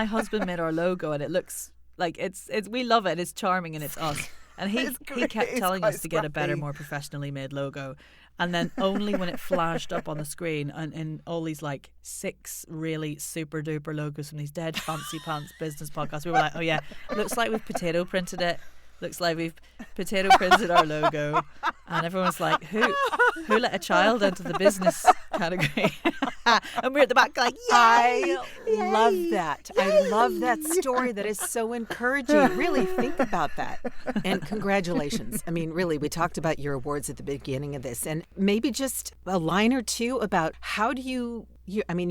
husband made our logo, and it looks like it's we love it. It's charming, and it's us. And he kept telling us to get a better, more professionally made logo. And then only when it flashed up on the screen and in all these like 6 really super duper logos from these dead fancy pants business podcasts, we were like, oh yeah, looks like we've potato printed it. Looks like we've potato printed our logo. And everyone's like, who let a child into the business category? And we're at the back like, yay! I love that. Yay. I love that story. That is so encouraging. Really think about that. And congratulations. I mean, really, we talked about your awards at the beginning of this, and maybe just a line or two about how do you're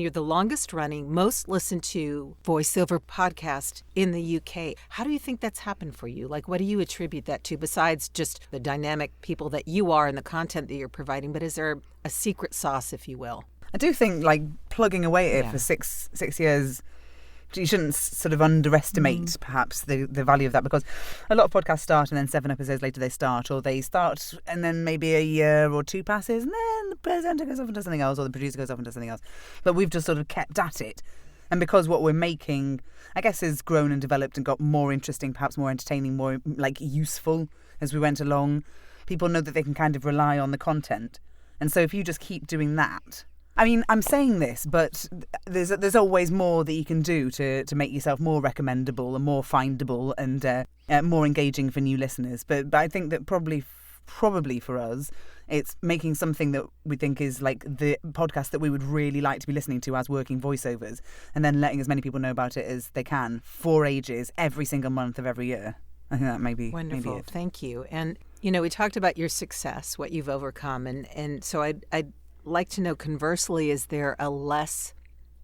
the longest running, most listened to voiceover podcast in the UK. How do you think that's happened for you? Like, what do you attribute that to, besides just the dynamic people that you are and the content that you're providing? But is there a secret sauce, if you will? I do think, like, plugging away at it for six years, you shouldn't sort of underestimate perhaps the value of that, because a lot of podcasts start and then 7 episodes later they start, or they start and then maybe a year or 2 passes and then the presenter goes off and does something else, or the producer goes off and does something else. But we've just sort of kept at it. And because what we're making, I guess, has grown and developed and got more interesting, perhaps more entertaining, more like useful as we went along, people know that they can kind of rely on the content. And so if you just keep doing that, I mean, I'm saying this, but there's always more that you can do to make yourself more recommendable and more findable and more engaging for new listeners. But I think that probably for us, it's making something that we think is like the podcast that we would really like to be listening to as working voiceovers, and then letting as many people know about it as they can for ages, every single month of every year. I think that may be wonderful. Maybe it. Thank you. And, you know, we talked about your success, what you've overcome. And so I'd like to know, conversely, is there a less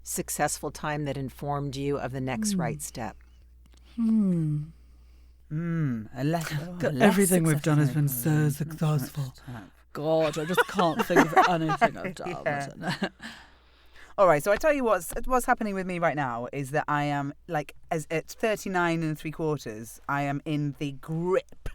successful time that informed you of the next right step? Everything we've done has been so successful. God, I just can't think of anything I've done. All right, so I tell you what's happening with me right now is that I am, like, at 39 3/4, I am in the grip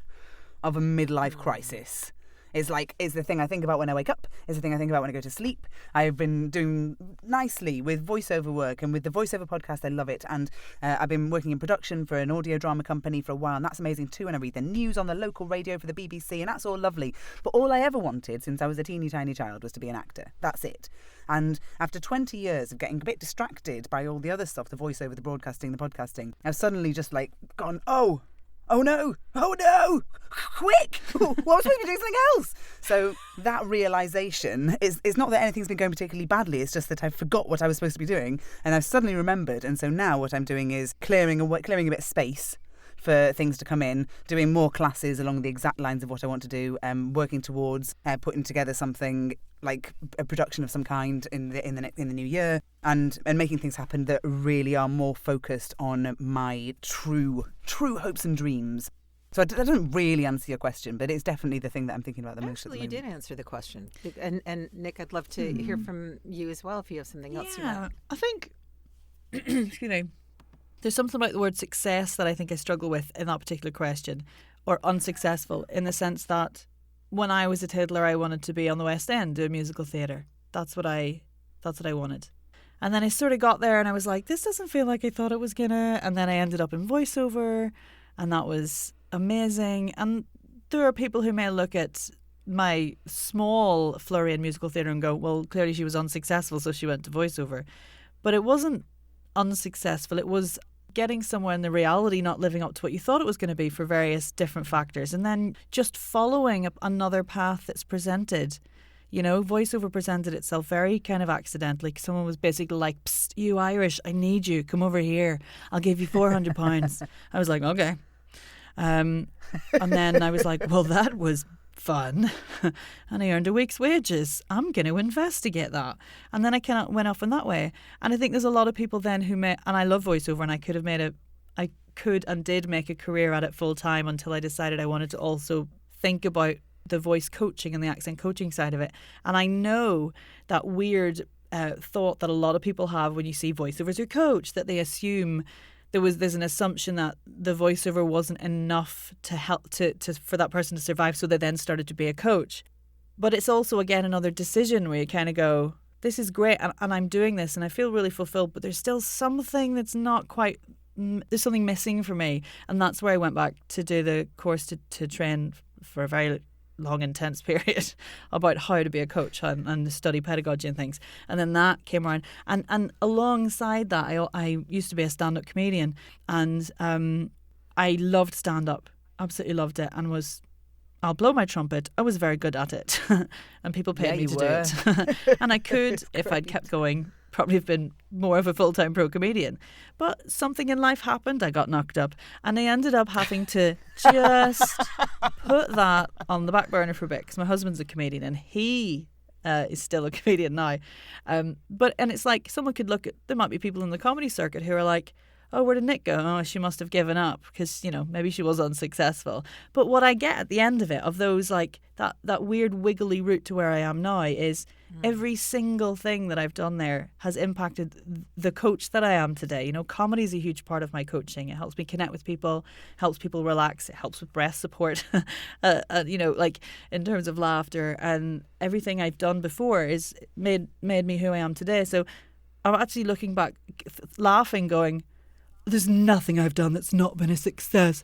of a midlife crisis. It's the thing I think about when I wake up. It's the thing I think about when I go to sleep. I've been doing nicely with voiceover work and with the voiceover podcast. I love it. And I've been working in production for an audio drama company for a while, and that's amazing too. And I read the news on the local radio for the BBC, and that's all lovely. But all I ever wanted since I was a teeny tiny child was to be an actor. That's it. And after 20 years of getting a bit distracted by all the other stuff, the voiceover, the broadcasting, the podcasting, I've suddenly just like gone, oh no, quick, what was I supposed to be doing something else? So that realisation is not that anything's been going particularly badly, it's just that I forgot what I was supposed to be doing, and I've suddenly remembered. And so now what I'm doing is clearing a bit of space for things to come in, doing more classes along the exact lines of what I want to do, working towards putting together something like a production of some kind in the new year, and making things happen that really are more focused on my true hopes and dreams. So I don't really answer your question, but it's definitely the thing that I'm thinking about the most at the moment. Actually, you did answer the question. And Nic, I'd love to hear from you as well if you have something else you want. I think, excuse me, there's something about the word success that I think I struggle with in that particular question. or unsuccessful in the sense that when I was a toddler, I wanted to be on the West End doing musical theatre. That's what I wanted. And then I sort of got there and I was like, this doesn't feel like I thought it was gonna. And then I ended up in voiceover, and that was amazing. And there are people who may look at my small flurry in musical theatre and go, well, clearly she was unsuccessful, so she went to voiceover. But it wasn't unsuccessful. It was getting somewhere in the reality not living up to what you thought it was going to be for various different factors, and then just following another path that's presented. You know, voiceover presented itself very kind of accidentally. Someone was basically like, psst, you Irish, I need you, come over here, I'll give you £400. I was like, okay. And then I was like, well, that was fun. And I earned a week's wages. I'm going to investigate that. And then I kind of went off in that way. And I think there's a lot of people then who and I love voiceover, and I could and did make a career at it full time until I decided I wanted to also think about the voice coaching and the accent coaching side of it. And I know that weird thought that a lot of people have when you see voiceover as your coach, that they assume there's an assumption that the voiceover wasn't enough to help for that person to survive, so they then started to be a coach. But it's also, again, another decision where you kind of go, this is great and I'm doing this and I feel really fulfilled, but there's still something that's not quite, there's something missing for me. And that's where I went back to do the course to train for a very long, intense period about how to be a coach and study pedagogy and things. And then that came around. And alongside that, I used to be a stand-up comedian, and I loved stand-up, absolutely loved it, and I'll blow my trumpet, I was very good at it. And people paid me to do it. And I could, if I'd kept going, probably have been more of a full-time pro comedian. But something in life happened, I got knocked up, and I ended up having to just put that on the back burner for a bit, because my husband's a comedian and he is still a comedian now. And it's like, someone could look at, there might be people in the comedy circuit who are like, oh, where did Nic go? Oh, she must have given up because, you know, maybe she was unsuccessful. But what I get at the end of it, of those, like, that weird wiggly route to where I am now, is every single thing that I've done there has impacted the coach that I am today. You know, comedy is a huge part of my coaching. It helps me connect with people, helps people relax, it helps with breast support, you know, like in terms of laughter, and everything I've done before is made me who I am today. So I'm actually looking back, laughing, going, there's nothing I've done that's not been a success.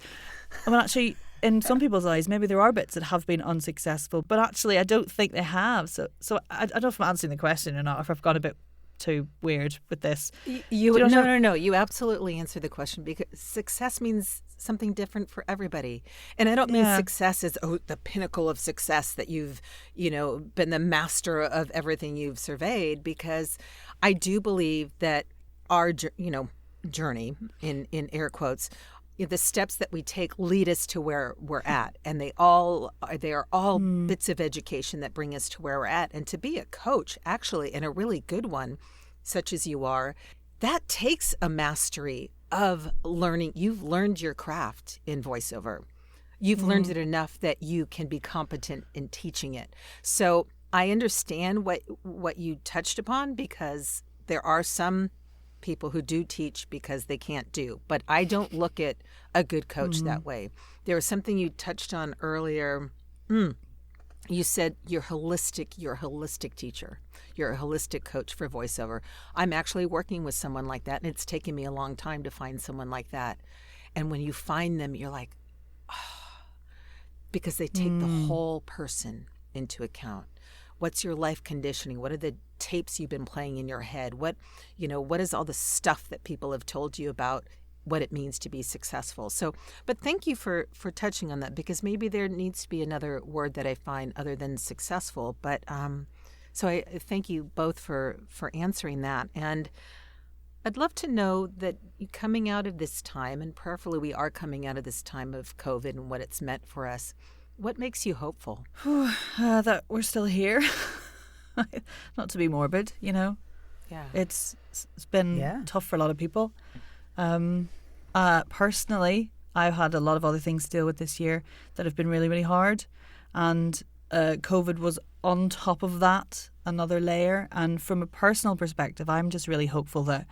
I mean, actually, in some people's eyes, maybe there are bits that have been unsuccessful, but actually I don't think they have. So I don't know if I'm answering the question or not, or if I've gone a bit too weird with this. No. You absolutely answered the question, because success means something different for everybody. And I don't mean success as, the pinnacle of success, that you've, you know, been the master of everything you've surveyed, because I do believe that our, you know, journey in air quotes, the steps that we take lead us to where we're at, and they are all bits of education that bring us to where we're at. And to be a coach, actually, and a really good one, such as you are, that takes a mastery of learning. You've learned your craft in voiceover. You've learned it enough that you can be competent in teaching it. So I understand what you touched upon, because there are some people who do teach because they can't do. But I don't look at a good coach that way. There was something you touched on earlier. You said you're a holistic teacher. You're a holistic coach for voiceover. I'm actually working with someone like that, and it's taken me a long time to find someone like that. And when you find them, you're like, because they take the whole person into account. What's your life conditioning? What are the tapes you've been playing in your head? What is all the stuff that people have told you about what it means to be successful? So, but thank you for touching on that, because maybe there needs to be another word that I find other than successful. But so I thank you both for answering that. And I'd love to know that coming out of this time, and prayerfully we are coming out of this time of COVID and what it's meant for us, what makes you hopeful? That we're still here. Not to be morbid, you know. Yeah. It's been tough for a lot of people. Personally, I've had a lot of other things to deal with this year that have been really, really hard. And COVID was on top of that, another layer. And from a personal perspective, I'm just really hopeful that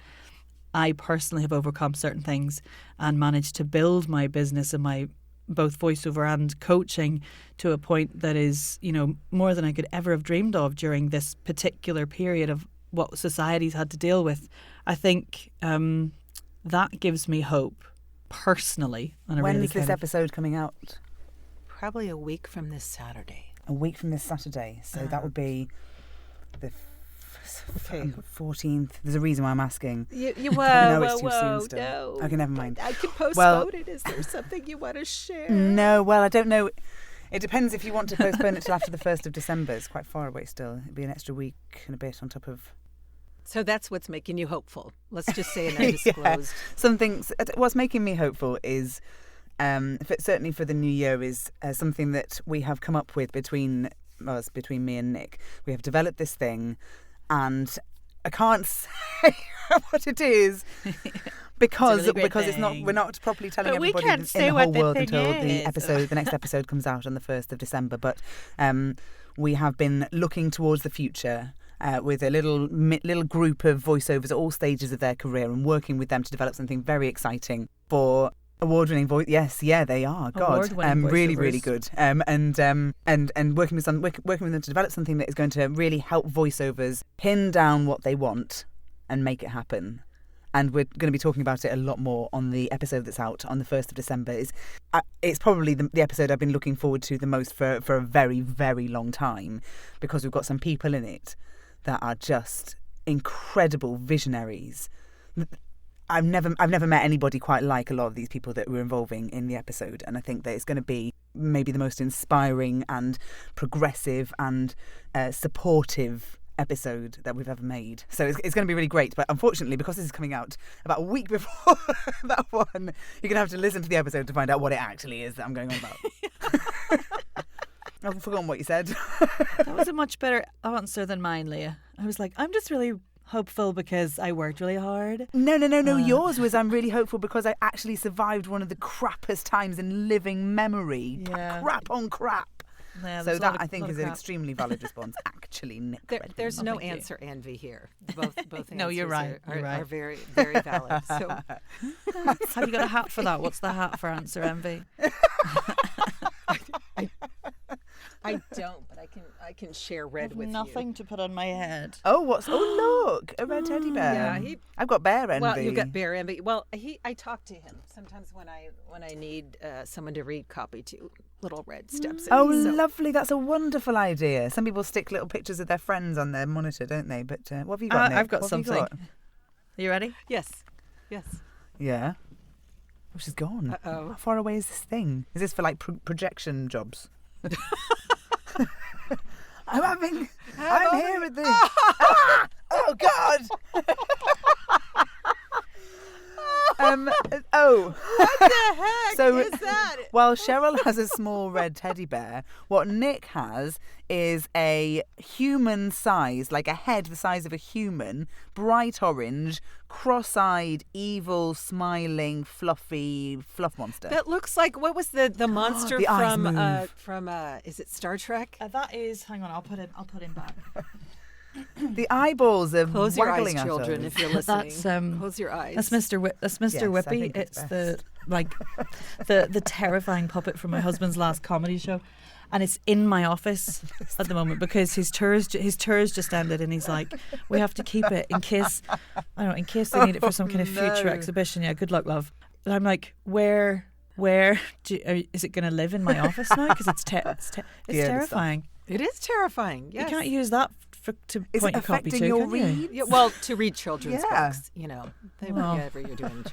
I personally have overcome certain things and managed to build my business and my both voiceover and coaching to a point that is, more than I could ever have dreamed of during this particular period of what society's had to deal with. I think that gives me hope personally. When's this episode coming out? Probably a week from this Saturday. A week from this Saturday. So that would be the 14th. There's a reason why I'm asking. It's too soon still. No. Okay, never mind. I can postpone it. Is there something you want to share? No, well, I don't know. It depends if you want to postpone it till after the 1st of December. It's quite far away still. It'd be an extra week and a bit on top of... So that's what's making you hopeful. Let's just say an undisclosed. What's making me hopeful is, certainly for the new year, is something that we have come up with between me and Nic. We have developed this thing, and I can't say what it is because it's not. We're not properly telling everybody in the whole world until the next episode comes out on the 1st of December. But we have been looking towards the future. With a little group of voiceovers at all stages of their career, and working with them to develop something very exciting for award-winning voice. Yes, yeah, they are. God, really, really good. And working with them to develop something that is going to really help voiceovers pin down what they want and make it happen. And we're going to be talking about it a lot more on the episode that's out on the 1st of December. It's probably the episode I've been looking forward to the most for a very, very long time, because we've got some people in it that are just incredible visionaries. I've never met anybody quite like a lot of these people that we're involving in the episode, and I think that it's going to be maybe the most inspiring and progressive and supportive episode that we've ever made. So it's going to be really great. But unfortunately, because this is coming out about a week before that one, you're going to have to listen to the episode to find out what it actually is that I'm going on about. I've forgotten what you said. That was a much better answer than mine, Leah. I was like, I'm just really hopeful because I worked really hard. No. Yours was I'm really hopeful because I actually survived one of the crappiest times in living memory. Yeah. Crap on crap. Yeah, so that I think is an extremely valid response. Actually, Nic Redman. There's no answer envy here. Both answers no, you're right. Are very, very valid. So, have you got a hat for that? What's the hat for answer envy? I don't, but I can share red with nothing you. to put on my head. Oh, look, a red teddy bear. Yeah, I've got bear envy. Well, you've got bear envy. Well, I talk to him sometimes when I need someone to read copy to. Little red steps in. Oh, lovely! That's a wonderful idea. Some people stick little pictures of their friends on their monitor, don't they? But what have you got? Nic? I've got something. Are you ready? Yes. Yeah. Oh, she's gone. Uh-oh. How far away is this thing? Is this for like projection jobs? I'm here at the... Oh, God! What the heck is that? While Cheryl has a small red teddy bear, what Nic has is a human size, like a head the size of a human, bright orange, cross-eyed, evil, smiling, fluffy fluff monster. That looks like, what was the monster from is it Star Trek? That is, hang on, I'll put him back. The eyeballs are close your eyes, waggling at children, us. if you're listening. That's, close your eyes. That's Mr. Whippy. It's the terrifying puppet from my husband's last comedy show, and it's in my office at the moment because his tours just ended, and he's like, we have to keep it in case they need it for some kind of future exhibition. Yeah, good luck, love. And I'm like, where is it going to live in my office now? Because it's terrifying. It is terrifying. Yes. You can't use that to point your copy to. Your can read? you? Yeah, well, to read children's books, whatever you're doing.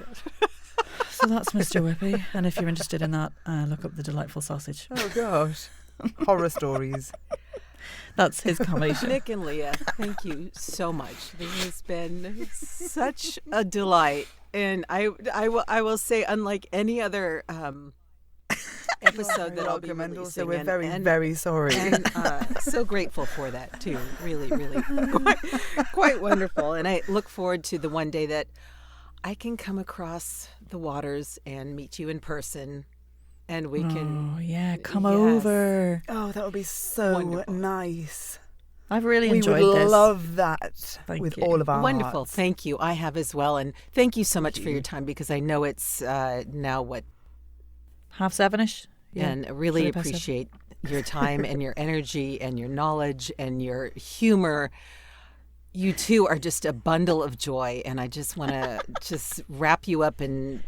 So that's Mr. Whippy, and if you're interested in that, look up The Delightful Sausage. Oh gosh, horror stories. That's his comedy show. Nic and Leah, thank you so much. This has been such a delight, and I will say, unlike any other episode that I'll be releasing. So we're very sorry. And so grateful for that too. Really, really quite wonderful. And I look forward to the one day that I can come across the waters and meet you in person, and we can. Oh yeah, come over. Oh, that would be so wonderful. Nice. I've really enjoyed this. We would this. love that Thank you. all of our Wonderful. hearts. Thank you. I have as well, and thank you so much for your time, because I know it's now what. 7:30. Yeah, and I really Shortly past appreciate your time and your energy and your knowledge and your humor. You two are just a bundle of joy, and I just want to just wrap you up and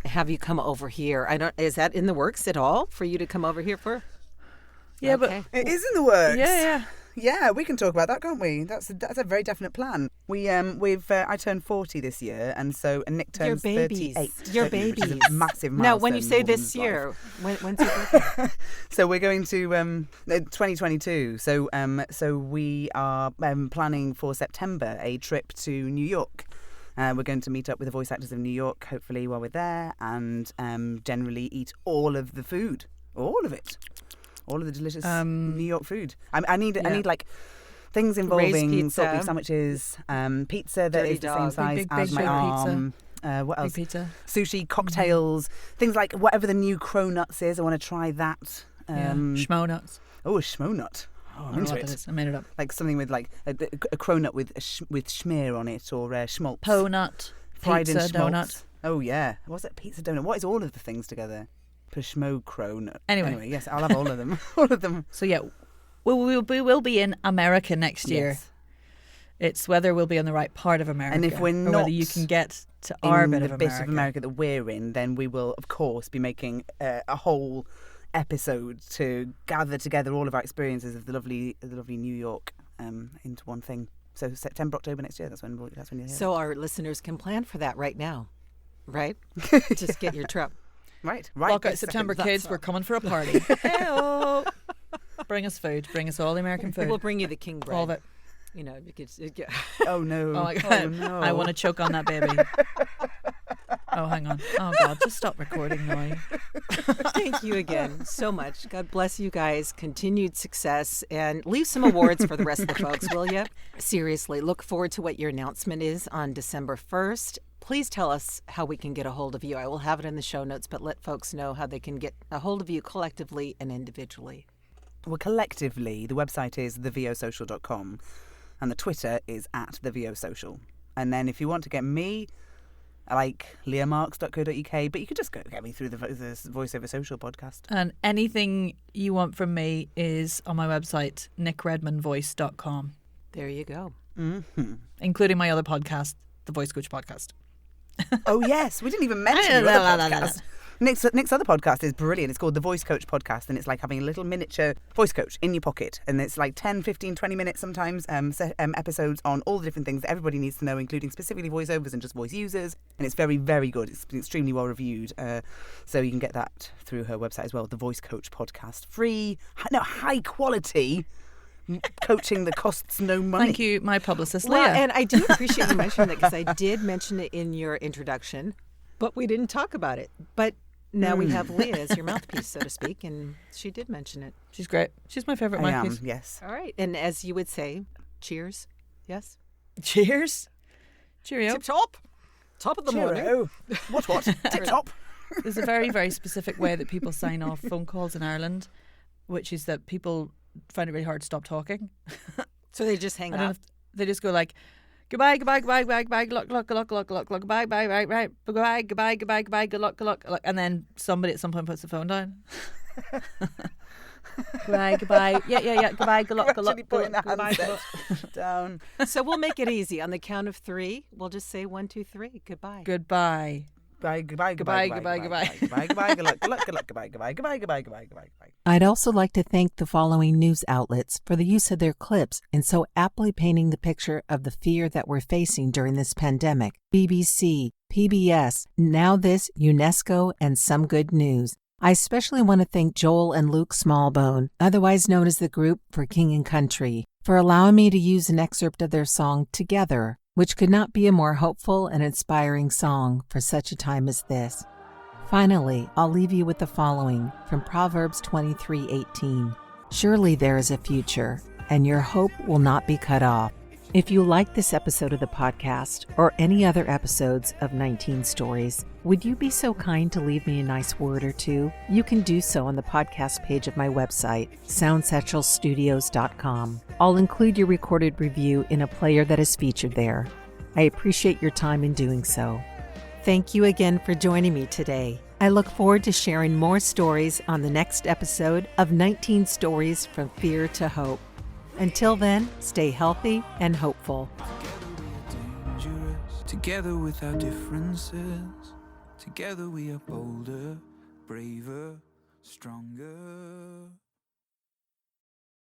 have you come over here. Is that in the works at all for you to come over here for? Yeah, okay. It is in the works. Yeah. We can talk about that, can't we? That's a very definite plan. I turned 40 this year, and Nick turns 38. Your which is babies. a massive milestone. Now, when you say in this woman's year, life. when's your birthday? So we're going to 2022. So we are planning for September a trip to New York. We're going to meet up with the voice actors of New York, hopefully while we're there, and generally eat all of the food, all of it. All of the delicious New York food. I need like things involving salt beef sandwiches, pizza that is the same size as my arm. What else? Big pizza. Sushi, cocktails, things like whatever the new cronuts is. I want to try that. Schmo nuts. Oh, a schmo nut. Oh, I'm into it. I made it up. Like something with like a cronut with schmear on it, or schmaltz. Po nut. Fried pizza, in schmaltz. donut. Oh yeah. What's it? Pizza donut. What is all of the things together? Pishmo cronut. Anyway, yes, I'll have all of them. All of them. So yeah, we will be in America next year. Yes. It's whether we'll be in the right part of America, and if we're or not whether you can get to our bit of America. bit of America that we're in, then we will, of course, be making a whole episode to gather together all of our experiences of the lovely New York into one thing. So September, October next year. That's when you're here. So our listeners can plan for that right now, right? Just get your trip. Right. Walk out September, kids. We're coming for a party. Hey-o. Bring us food. Bring us all the American food. We'll bring you the king bread. All of it. You know, you could. Oh no! Oh my God! Oh, no. I want to choke on that baby. Oh, hang on. Oh God! Just stop recording now. Thank you again so much. God bless you guys. Continued success, and leave some awards for the rest of the folks, will you? Seriously, look forward to what your announcement is on December 1st. Please tell us how we can get a hold of you. I will have it in the show notes, but let folks know how they can get a hold of you collectively and individually. Well, collectively, the website is thevosocial.com and the Twitter is @thevosocial. And then if you want to get me, I like leahmarks.co.uk, but you could just go get me through the Voiceover Social podcast. And anything you want from me is on my website, nicredmanvoice.com. There you go. Mm-hmm. Including my other podcast, the Voice Coach Podcast. Oh yes, we didn't even mention your other podcast. Nick's other podcast is brilliant. It's called the Voice Coach Podcast, and it's like having a little miniature voice coach in your pocket, and it's like 10, 15, 20 minutes sometimes episodes on all the different things that everybody needs to know, including specifically voiceovers and just voice users, and it's very, very good. It's been extremely well reviewed, so you can get that through her website as well, the Voice Coach Podcast. Free, high quality coaching that costs no money. Thank you, my publicist, Leah. Well, and I do appreciate you mentioning that, because I did mention it in your introduction, but we didn't talk about it. But now we have Leah as your mouthpiece, so to speak, and she did mention it. She's great. She's my favourite mouthpiece. Yes. All right. And as you would say, cheers. Yes? Cheers. Cheerio. Tip top. Top of the morning. What? Tip top. There's a very, very specific way that people sign off phone calls in Ireland, which is that people find it really hard to stop talking. So they just hang up. They just go like, goodbye, goodbye, goodbye, goodbye, goodbye, good luck, good luck, good luck, good luck, good luck, goodbye, bye, right, right, goodbye, goodbye, goodbye, goodbye, good luck, good luck, and then somebody at some point puts the phone down. Goodbye, goodbye, yeah, goodbye, good luck, good luck, goodbye, down. So we'll make it easy. On the count of 3, we'll just say 1, 2, 3. Goodbye. Goodbye. Goodbye. Goodbye. Good luck. Good luck. Goodbye. I'd also like to thank the following news outlets for the use of their clips in so aptly painting the picture of the fear that we're facing during this pandemic. BBC, PBS, Now This, UNESCO, and Some Good News. I especially want to thank Joel and Luke Smallbone, otherwise known as the group for King and Country, for allowing me to use an excerpt of their song Together, which could not be a more hopeful and inspiring song for such a time as this. Finally, I'll leave you with the following from Proverbs 23:18. Surely there is a future, and your hope will not be cut off. If you like this episode of the podcast, or any other episodes of 19 Stories, would you be so kind to leave me a nice word or two? You can do so on the podcast page of my website, soundsatchelstudios.com. I'll include your recorded review in a player that is featured there. I appreciate your time in doing so. Thank you again for joining me today. I look forward to sharing more stories on the next episode of 19 Stories from Fear to Hope. Until then, stay healthy and hopeful. Together with our differences, together we are bolder, braver, stronger.